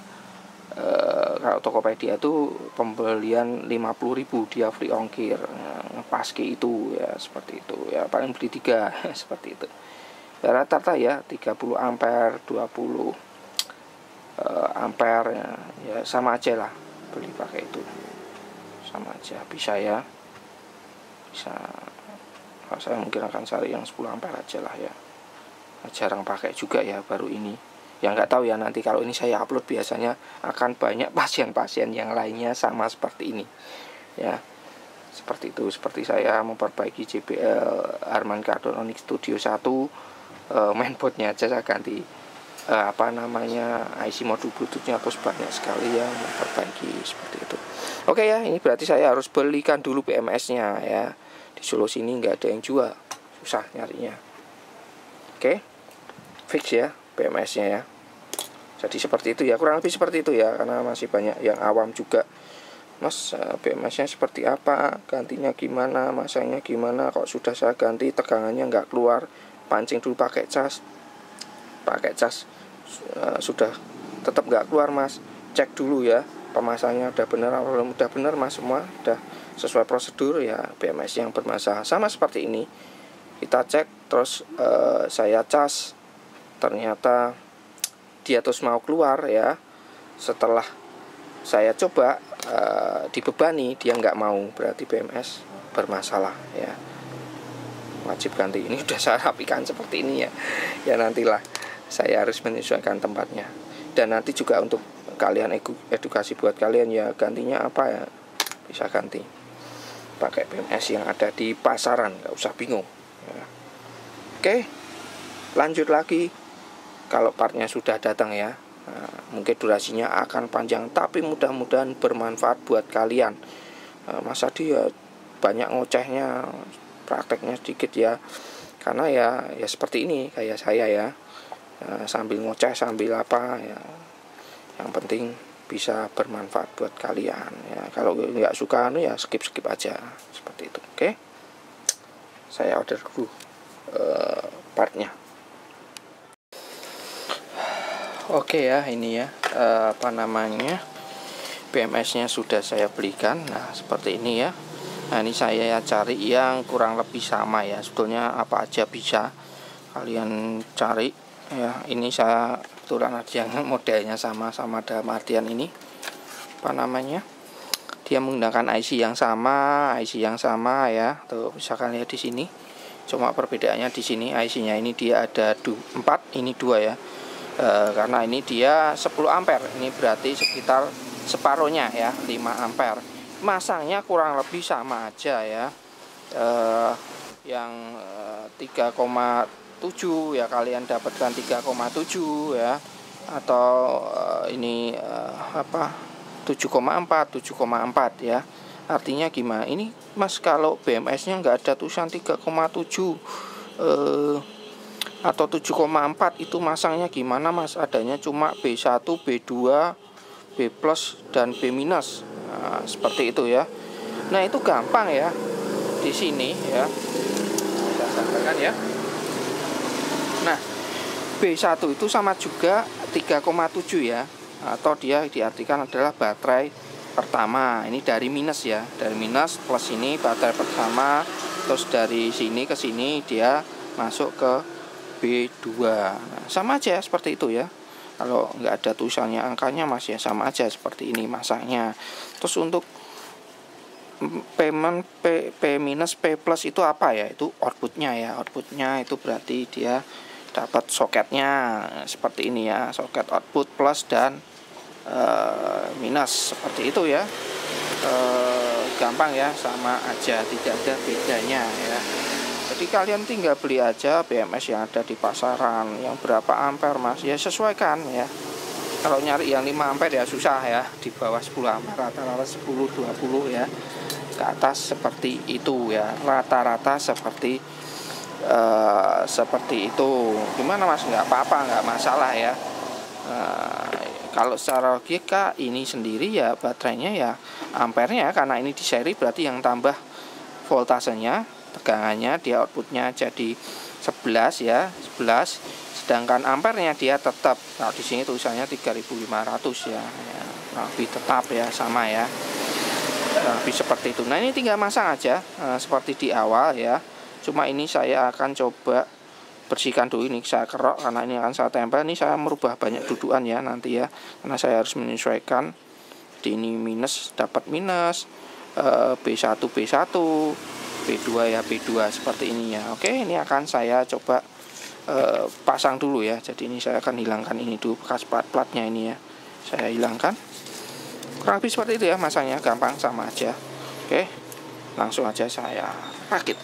kalau Tokopedia itu pembelian 50.000 dia free ongkir, ngepaski itu ya, seperti itu ya. Paling beli 3 seperti itu ya, rata-rata ya 30 ampere 20 ampere ya, sama aja lah, beli pakai itu sama aja, bisa ya, bisa. Kalau saya mungkin akan cari yang 10 ampere aja lah ya, jarang pakai juga ya, baru ini ya, nggak tahu ya, nanti kalau ini saya upload biasanya akan banyak pasien-pasien yang lainnya sama seperti ini ya, seperti itu. Seperti saya memperbaiki JBL Harman Kardon Onyx Studio 1, mainboardnya aja saya ganti IC modul bluetoothnya, terus banyak sekali yang memperbaiki seperti itu. Oke ya, ini berarti saya harus belikan dulu BMS-nya ya. Di Solo sini nggak ada yang jual, susah nyarinya. Oke, fix ya BMS-nya ya. Jadi seperti itu ya, kurang lebih seperti itu ya, karena masih banyak yang awam juga. Mas, BMS-nya seperti apa, gantinya gimana, masangnya gimana, kok sudah saya ganti tegangannya nggak keluar, pancing dulu pakai cas sudah tetap nggak keluar mas, cek dulu ya. pemasangannya udah benar, kalau udah benar mas semua udah sesuai prosedur ya, BMS yang bermasalah. Sama seperti ini, kita cek terus saya cas, ternyata dia terus mau keluar ya. Setelah saya coba dibebani, dia nggak mau, berarti BMS bermasalah ya, wajib ganti. Ini udah saya rapikan seperti ini ya, ya nantilah saya harus menyesuaikan tempatnya. Dan nanti juga untuk kalian edukasi buat kalian ya, gantinya apa ya, bisa ganti pakai BMS yang ada di pasaran, nggak usah bingung ya. Oke, lanjut lagi. Kalau partnya sudah datang ya, mungkin durasinya akan panjang, tapi mudah-mudahan bermanfaat buat kalian. Mas Adi ya banyak ngocehnya, prakteknya sedikit ya, karena ya seperti ini kayak saya ya, sambil ngoceh sambil apa ya, yang penting bisa bermanfaat buat kalian ya. Kalau nggak suka ya skip aja seperti itu. Oke, saya order dulu partnya. Oke ya, ini ya apa namanya, BMS-nya sudah saya belikan. Nah seperti ini ya. Nah ini saya cari yang kurang lebih sama ya, sebetulnya apa aja bisa kalian cari ya. Ini saya kebetulan ada yang modelnya sama dalam artian ini apa namanya, dia menggunakan IC yang sama ya. Tuh bisa kalian lihat di sini. Cuma perbedaannya di sini IC-nya ini dia ada 4, ini 2 ya. Karena ini dia 10 ampere, ini berarti sekitar separuhnya ya, 5 ampere. Masangnya kurang lebih sama aja ya. Yang 3,7 ya kalian dapatkan 3,7 ya, atau ini 7,4 ya. Artinya gimana ini mas, kalau BMS-nya nggak ada tulisan 3,7 atau 7,4 itu masangnya gimana mas? Adanya cuma B1, B2, B+, dan B-. Nah, seperti itu ya. Nah, itu gampang ya. Di sini ya. Saya sampaikan ya. Nah, B1 itu sama juga 3,7 ya. Atau dia diartikan adalah baterai pertama. Ini dari minus ya. Dari minus plus ini baterai pertama. Terus dari sini ke sini dia masuk ke B2. Nah, sama aja seperti itu ya. Kalau nggak ada tulisannya angkanya masih sama aja seperti ini masangnya. Terus untuk payment P minus P plus itu apa ya? Itu outputnya ya. Outputnya itu berarti dia dapat soketnya seperti ini ya. Soket output plus dan minus seperti itu ya. Gampang ya, sama aja, tidak ada bedanya ya. Jadi kalian tinggal beli aja BMS yang ada di pasaran, yang berapa ampere mas, ya sesuaikan ya. Kalau nyari yang 5 ampere ya susah ya, di bawah 10 ampere, rata-rata 10-20 ya, ke atas seperti itu ya, rata-rata seperti itu. Gimana mas, nggak apa-apa, nggak masalah ya. Kalau secara logika ini sendiri ya, baterainya ya ampernya, karena ini di seri berarti yang tambah voltasenya, tegangannya, dia outputnya jadi 11 ya, 11, sedangkan ampernya dia tetap, nah di sini tulisannya 3500 ya, lebih tetap ya, sama ya, lebih seperti itu. Nah ini tinggal masang aja seperti di awal ya. Cuma ini saya akan coba bersihkan dulu, ini saya kerok karena ini akan saya tempel. Ini saya merubah banyak dudukan ya nanti ya, karena saya harus menyesuaikan. Di ini minus dapat minus, B1 B2 ya, B2 seperti ini ya. Oke, ini akan saya coba pasang dulu ya. Jadi ini saya akan hilangkan ini dulu, bekas plat-platnya ini ya, saya hilangkan. Kurang lebih seperti itu ya masangnya, gampang sama aja. Oke, langsung aja saya rakit.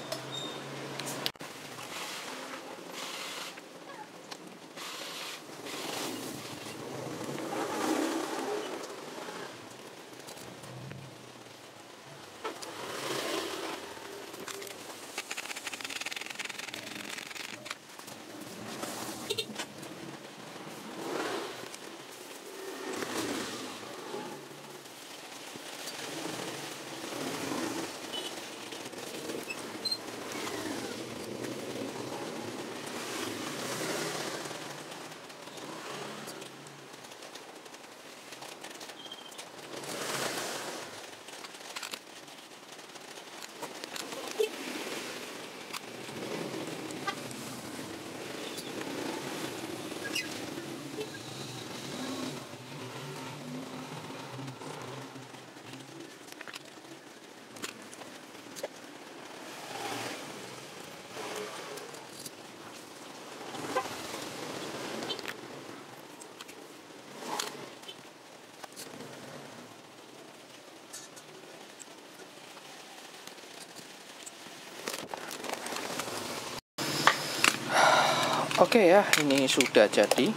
Oke ya, ini sudah jadi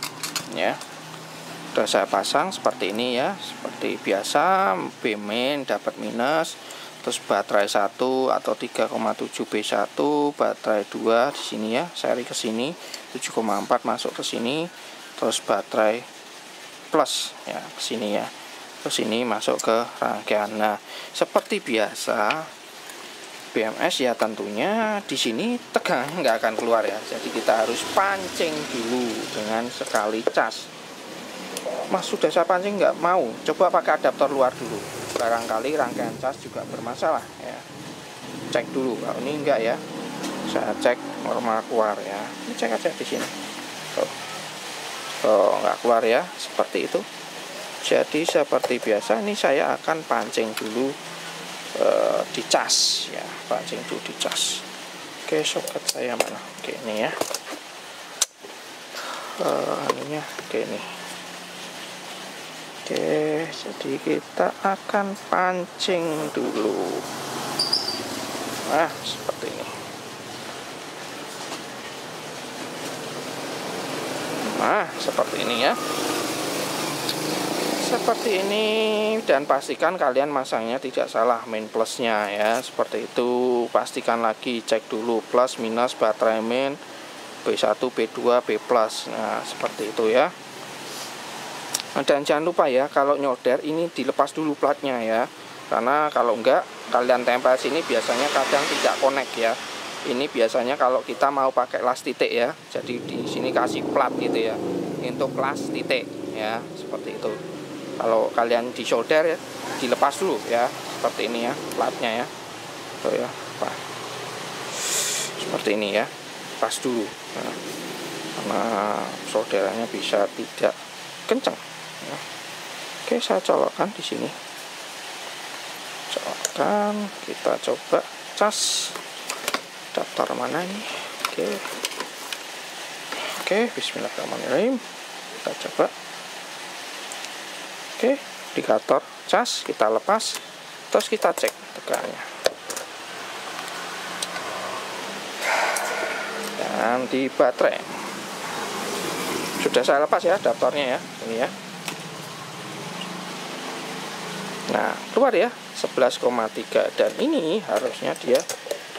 ya. Sudah saya pasang seperti ini ya, seperti biasa. B main dapat minus, terus baterai 1 atau 3,7 B1, baterai 2 di sini ya, seri ke sini 7,4 masuk ke sini, terus baterai plus ya ke sini ya. Terus ini masuk ke rangkaian. Nah, seperti biasa BMS ya tentunya di sini tegang nggak akan keluar ya. Jadi kita harus pancing dulu dengan sekali cas. Mas sudah saya pancing nggak mau, coba pakai adaptor luar dulu. Barangkali rangkaian cas juga bermasalah ya. Cek dulu, kalau ini enggak ya. Saya cek normal keluar ya. Ini cek aja di sini. Oh, nggak keluar ya, seperti itu. Jadi seperti biasa ini saya akan pancing dulu di cas ya, pancing dulu di cas. Oke, soket saya mana? Oke, ini ya. Ininya oke ini. Oke, jadi kita akan pancing dulu. Nah, seperti ini. Nah, seperti ini ya. Seperti ini, dan pastikan kalian masangnya tidak salah main plusnya ya, seperti itu. Pastikan lagi, cek dulu plus minus baterai main B1, B2, B plus. Nah, seperti itu ya. Dan jangan lupa ya, kalau nyolder ini dilepas dulu platnya ya, karena kalau enggak kalian tempel sini biasanya kadang tidak connect ya. Ini biasanya kalau kita mau pakai las titik ya, jadi di sini kasih plat gitu ya, untuk las titik ya, seperti itu. Kalau kalian di solder ya, dilepas dulu ya, seperti ini ya platnya ya. Tuh ya, Pak. Seperti ini ya, pas dulu. Nah, karena solderannya bisa tidak kencang. Ya. Oke, saya colokkan di sini. Colokkan, kita coba cas. Daftar mana nih? Oke, bismillahirrahmanirrahim. Kita coba. Oke, indikator cas kita lepas, terus kita cek tegangannya. Dan di baterai sudah saya lepas ya adaptornya ya, ini ya. Nah, keluar ya 11,3, dan ini harusnya dia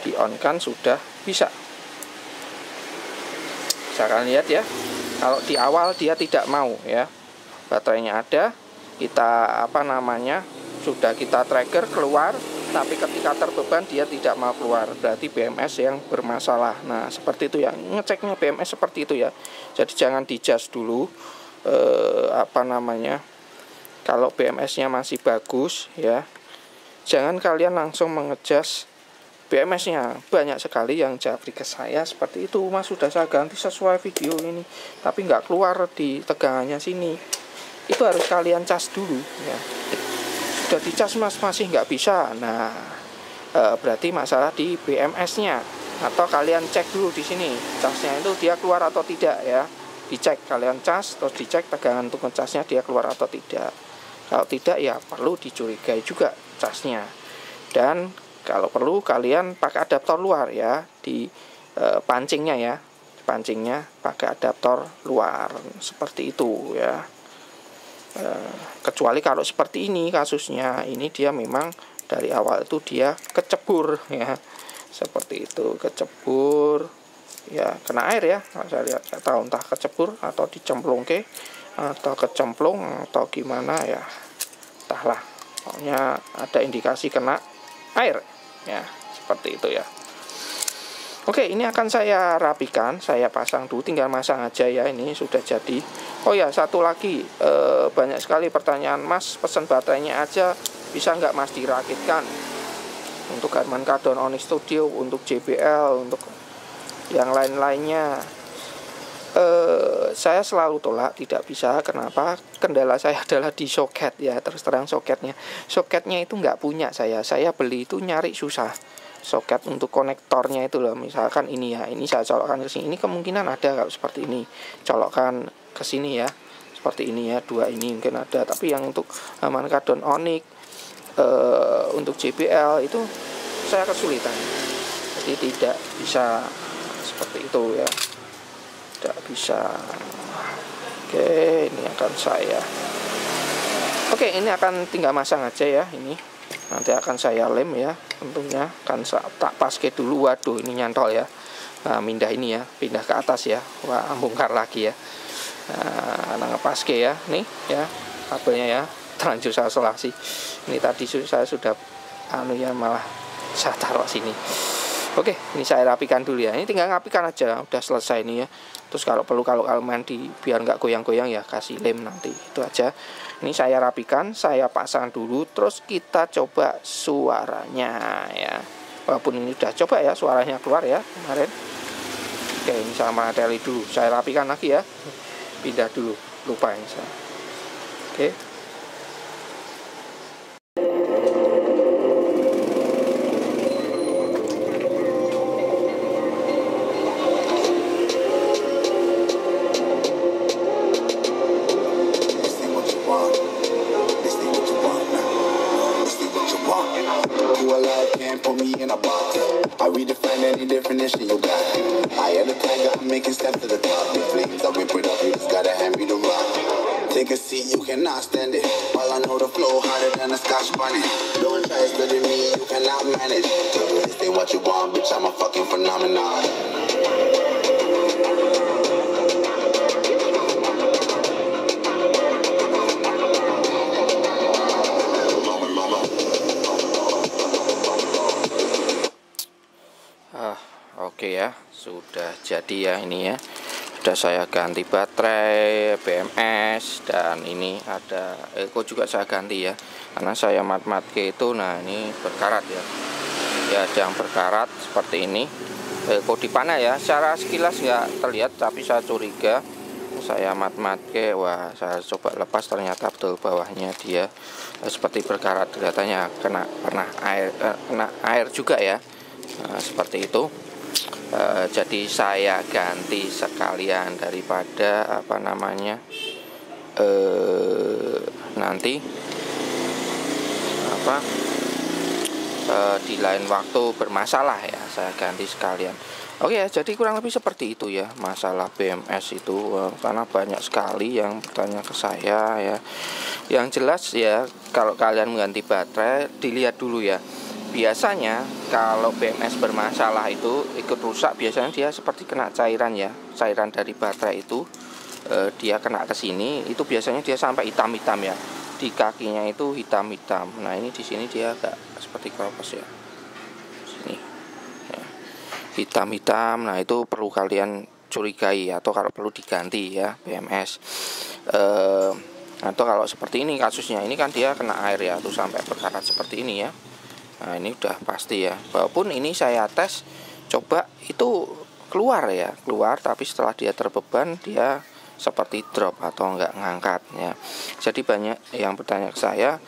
di on kan sudah bisa. Misalkan lihat ya, kalau di awal dia tidak mau ya, baterainya ada, kita sudah kita trigger keluar, tapi ketika terbeban dia tidak mau keluar, berarti BMS yang bermasalah. Nah, seperti itu ya, ngeceknya BMS seperti itu ya. Jadi jangan dijas dulu kalau BMS-nya masih bagus ya, jangan kalian langsung mengejas BMS-nya. Banyak sekali yang japri ke saya seperti itu, Mas sudah saya ganti sesuai video ini tapi nggak keluar di tegangannya sini. Itu harus kalian cas dulu ya. Sudah dicas Mas masih nggak bisa, nah berarti masalah di BMS-nya. Atau kalian cek dulu di sini casnya itu dia keluar atau tidak ya, dicek, kalian cas terus dicek tegangan untuk ngecasnya dia keluar atau tidak. Kalau tidak ya perlu dicurigai juga casnya. Dan kalau perlu kalian pakai adaptor luar ya, di pancingnya ya, pancingnya pakai adaptor luar seperti itu ya. Kecuali kalau seperti ini kasusnya, ini dia memang dari awal itu dia kecebur ya, seperti itu, kecebur ya, kena air ya. Saya lihat, saya tahu entah kecebur atau dicemplung atau kecemplung atau gimana ya, entahlah, pokoknya ada indikasi kena air ya, seperti itu ya. Oke, ini akan saya rapikan, saya pasang dulu, tinggal masang aja ya, ini sudah jadi. Oh ya, satu lagi, banyak sekali pertanyaan, Mas pesan baterainya aja bisa nggak Mas dirakitkan untuk Harman Kardon Onyx Studio, untuk JBL, untuk yang lain-lainnya. Saya selalu tolak, tidak bisa. Kenapa? Kendala saya adalah di soket ya, terus terang soketnya itu nggak punya saya beli itu nyari susah. Soket untuk konektornya itu loh, misalkan ini ya, ini saya colokkan ke sini, ini kemungkinan ada kalau seperti ini, colokkan ke sini ya, seperti ini ya, dua ini mungkin ada, tapi yang untuk Harman Kardon Onyx, untuk JBL itu saya kesulitan, jadi tidak bisa seperti itu ya. tidak bisa. Oke, ini akan saya. Oke, ini akan tinggal masang aja ya ini. Nanti akan saya lem ya, tentunya akan tak paske dulu. Waduh, ini nyantol ya. Nah, pindah ini ya, pindah ke atas ya. Wah, bongkar lagi ya. Nah, ngepaske ya, nih ya kabelnya ya, terlanjur saya selasi. Ini tadi saya sudah ya malah saya taruh sini. Oke, ini saya rapikan dulu ya. Ini tinggal ngapikan aja, udah selesai ini ya. Terus kalau perlu kalau mandi biar nggak goyang-goyang ya kasih lem nanti. Itu aja. Ini saya rapikan, saya pasang dulu. Terus kita coba suaranya ya. Walaupun ini udah coba ya suaranya keluar ya kemarin. Oke, ini sama teli dulu. Saya rapikan lagi ya. Pindah dulu, lupa ini saya. Oke. I redefine any definition you got. I am the tiger, I'm making steps to the top. The flames, I whip it up, you just gotta hand me the rock. Take a seat, you cannot stand it. All I know the flow harder than a Scotch bonnet. Don't try studying me, you cannot manage. This ain't what you want, bitch, I'm a fucking phenomenon. Oke ya, sudah jadi ya ini ya. Sudah saya ganti baterai, BMS, dan ini ada Eko juga saya ganti ya. Karena saya mat-matke itu, nah ini berkarat ya. Ya ada yang berkarat seperti ini. Eko dipanah ya, secara sekilas nggak terlihat, tapi saya curiga. Saya mat-matke, wah saya coba lepas ternyata betul bawahnya dia seperti berkarat. Kelihatannya kena air juga ya. Nah, seperti itu. Jadi saya ganti sekalian daripada nanti di lain waktu bermasalah ya, saya ganti sekalian. Oke ya, jadi kurang lebih seperti itu ya masalah BMS itu, karena banyak sekali yang bertanya ke saya ya. Yang jelas ya, kalau kalian mengganti baterai dilihat dulu ya. Biasanya kalau BMS bermasalah itu ikut rusak, biasanya dia seperti kena cairan ya, cairan dari baterai itu dia kena ke sini, itu biasanya dia sampai hitam-hitam ya, di kakinya itu hitam-hitam. Nah ini di sini dia agak seperti keropos ya, sini ya, hitam-hitam. Nah itu perlu kalian curigai atau kalau perlu diganti ya BMS. Atau kalau seperti ini kasusnya, ini kan dia kena air ya, tuh sampai berkarat seperti ini ya. Nah ini udah pasti ya, walaupun ini saya tes coba itu keluar ya, keluar, tapi setelah dia terbeban dia seperti drop atau enggak ngangkat ya. Jadi banyak yang bertanya ke saya,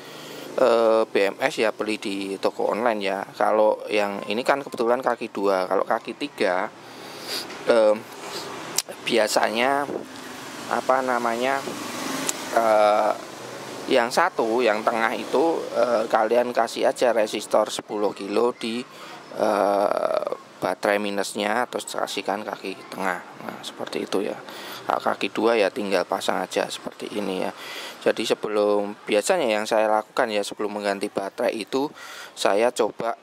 BMS ya beli di toko online ya. Kalau yang ini kan kebetulan kaki 2, kalau kaki 3 biasanya yang satu, yang tengah itu kalian kasih aja resistor 10 kilo di baterai minusnya, terus kasihkan kaki tengah. Nah seperti itu ya. Kaki 2 ya tinggal pasang aja seperti ini ya. Jadi biasanya yang saya lakukan ya sebelum mengganti baterai itu, saya coba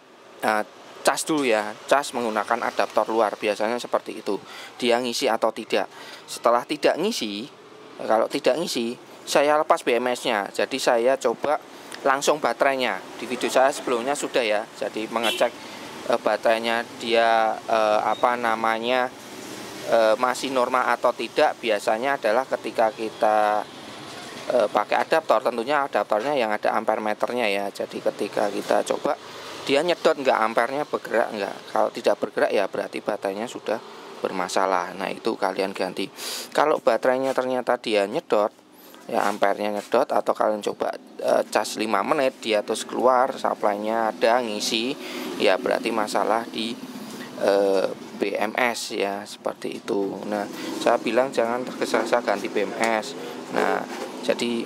cas dulu ya, cas menggunakan adaptor luar, biasanya seperti itu. Dia ngisi atau tidak. Setelah tidak ngisi, kalau tidak ngisi, saya lepas BMS-nya. Jadi saya coba langsung baterainya. Di video saya sebelumnya sudah ya. Jadi mengecek baterainya dia masih normal atau tidak. Biasanya adalah ketika kita pakai adaptor, tentunya adaptornya yang ada ampere meternya ya. Jadi ketika kita coba dia nyedot nggak, ampernya bergerak nggak. Kalau tidak bergerak ya berarti baterainya sudah bermasalah. Nah itu kalian ganti. Kalau baterainya ternyata dia nyedot ya, ampernya nyedot, atau kalian coba cas 5 menit dia terus keluar, supply-nya ada, ngisi, ya berarti masalah di BMS ya, seperti itu. Nah saya bilang jangan tergesa-gesa ganti BMS. Nah jadi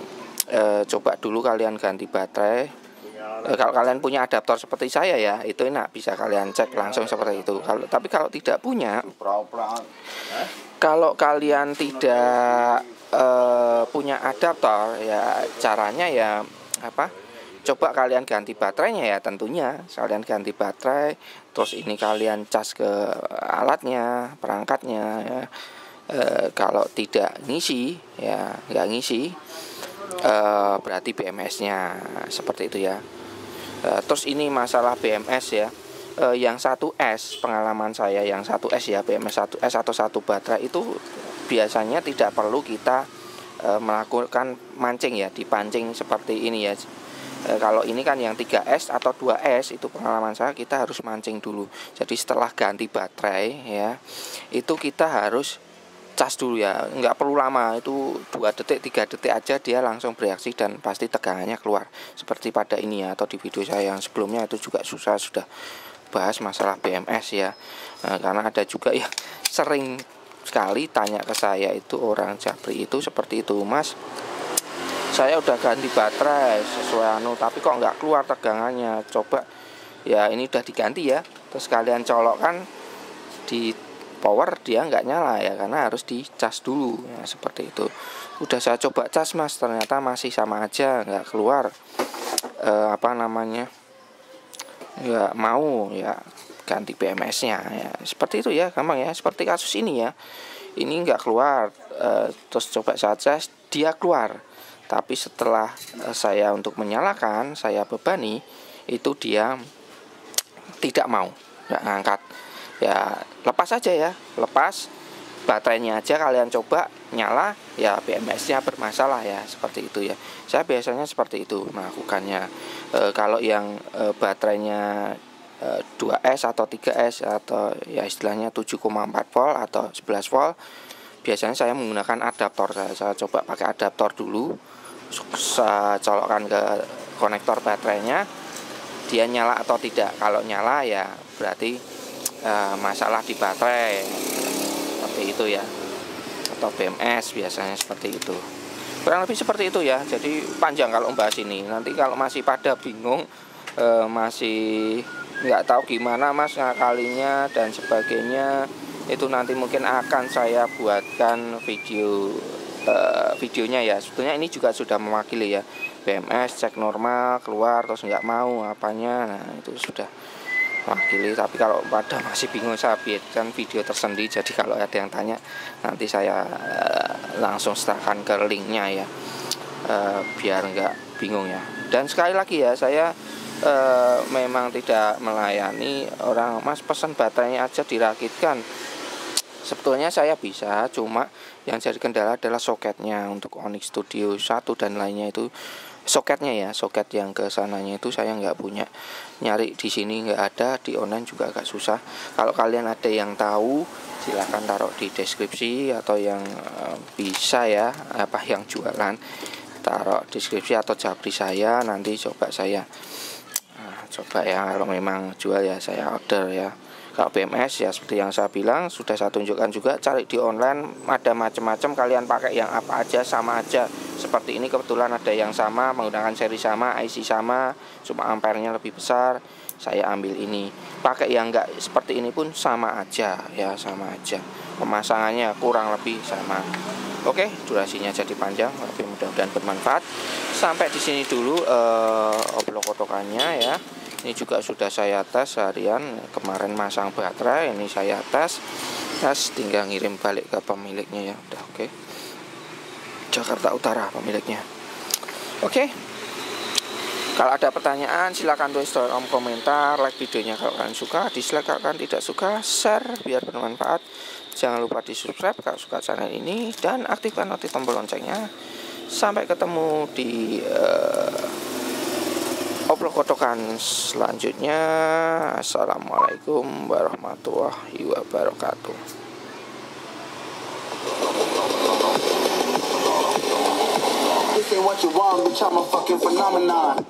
coba dulu kalian ganti baterai. Kalau kalian punya adaptor seperti saya ya, itu enak, bisa kalian cek langsung seperti itu. Tapi kalau tidak punya, Kalau kalian tidak punya adaptor, ya caranya ya apa? Coba kalian ganti baterainya ya, tentunya kalian ganti baterai, terus ini kalian cas ke alatnya, perangkatnya ya. Kalau tidak ngisi ya nggak ngisi, berarti BMS-nya seperti itu ya. Terus ini masalah BMS ya. Yang 1S, pengalaman saya yang 1S ya, BMS 1S atau satu baterai itu biasanya tidak perlu kita melakukan mancing ya, dipancing seperti ini ya. Kalau ini kan yang 3S atau 2S, itu pengalaman saya kita harus mancing dulu. Jadi setelah ganti baterai ya, itu kita harus cas dulu ya, nggak perlu lama, itu 2 detik 3 detik aja dia langsung bereaksi dan pasti tegangannya keluar. Seperti pada ini ya, atau di video saya yang sebelumnya itu juga sudah bahas masalah BMS ya. Karena ada juga yang sering sekali tanya ke saya itu, orang Japri itu seperti itu, Mas, saya udah ganti baterai sesuai tapi kok nggak keluar tegangannya. Coba ya, ini udah diganti ya, terus kalian colokkan di power, dia nggak nyala ya, karena harus dicas dulu ya, seperti itu. Udah saya coba cas, Mas, ternyata masih sama aja, nggak keluar nggak mau ya, ganti BMS-nya ya, seperti itu ya, gampang ya. Seperti kasus ini ya, ini nggak keluar, terus coba saya cas, dia keluar, tapi setelah saya untuk menyalakan, saya bebani, itu dia tidak mau, nggak ngangkat ya. Lepas aja ya, lepas baterainya aja, kalian coba nyala ya, BMS-nya bermasalah ya, seperti itu ya. Saya biasanya seperti itu melakukannya. Kalau yang baterainya 2S atau 3S atau ya istilahnya 7,4 volt atau 11 volt, biasanya saya menggunakan adaptor. Saya coba pakai adaptor dulu, saya colokkan ke konektor baterainya, dia nyala atau tidak. Kalau nyala ya berarti masalah di baterai, seperti itu ya, atau BMS biasanya seperti itu. Kurang lebih seperti itu ya. Jadi panjang kalau membahas ini. Nanti kalau masih pada bingung, masih nggak tahu gimana Mas ngakalinya dan sebagainya, itu nanti mungkin akan saya buatkan videonya ya. Sebetulnya ini juga sudah mewakili ya, BMS cek normal keluar terus nggak mau apanya, nah itu sudah mewakili. Tapi kalau pada masih bingung, saya biarkan video tersendiri. Jadi kalau ada yang tanya, nanti saya langsung serahkan ke linknya ya, biar nggak bingung ya. Dan sekali lagi ya, saya memang tidak melayani orang, Mas pesan baterainya aja dirakitkan. Sebetulnya saya bisa, cuma yang jadi kendala adalah soketnya. Untuk Onyx Studio 1 dan lainnya itu soketnya ya, soket yang ke sananya itu saya nggak punya. Nyari di sini nggak ada, di online juga agak susah. Kalau kalian ada yang tahu, silahkan taruh di deskripsi, atau yang bisa ya, apa yang jualan, taruh deskripsi atau japri saya, nanti coba saya coba ya, kalau memang jual ya saya order ya. Kalau BMS ya seperti yang saya bilang, sudah saya tunjukkan juga, cari di online ada macam-macam, kalian pakai yang apa aja sama aja. Seperti ini kebetulan ada yang sama, menggunakan seri sama, IC sama, cuma ampernya lebih besar, saya ambil ini. Pakai yang enggak seperti ini pun sama aja ya, sama aja. Pemasangannya kurang lebih sama. Oke, durasinya jadi panjang, tapi mudah-mudahan bermanfaat. Sampai di sini dulu oblok-otokannya ya. Ini juga sudah saya tes harian, kemarin masang baterai, ini saya tes, tinggal ngirim balik ke pemiliknya ya. Udah oke. Jakarta Utara pemiliknya. Oke. Kalau ada pertanyaan silakan tulis di kolom komentar, like videonya kalau kalian suka, dislike kalau kalian tidak suka, share biar bermanfaat. Jangan lupa di subscribe kalau suka channel ini, dan aktifkan notif tombol loncengnya. Sampai ketemu di oblok-otokan selanjutnya. Assalamualaikum warahmatullahi wabarakatuh. This ain't what you want, bitch, I'm a fucking phenomenon.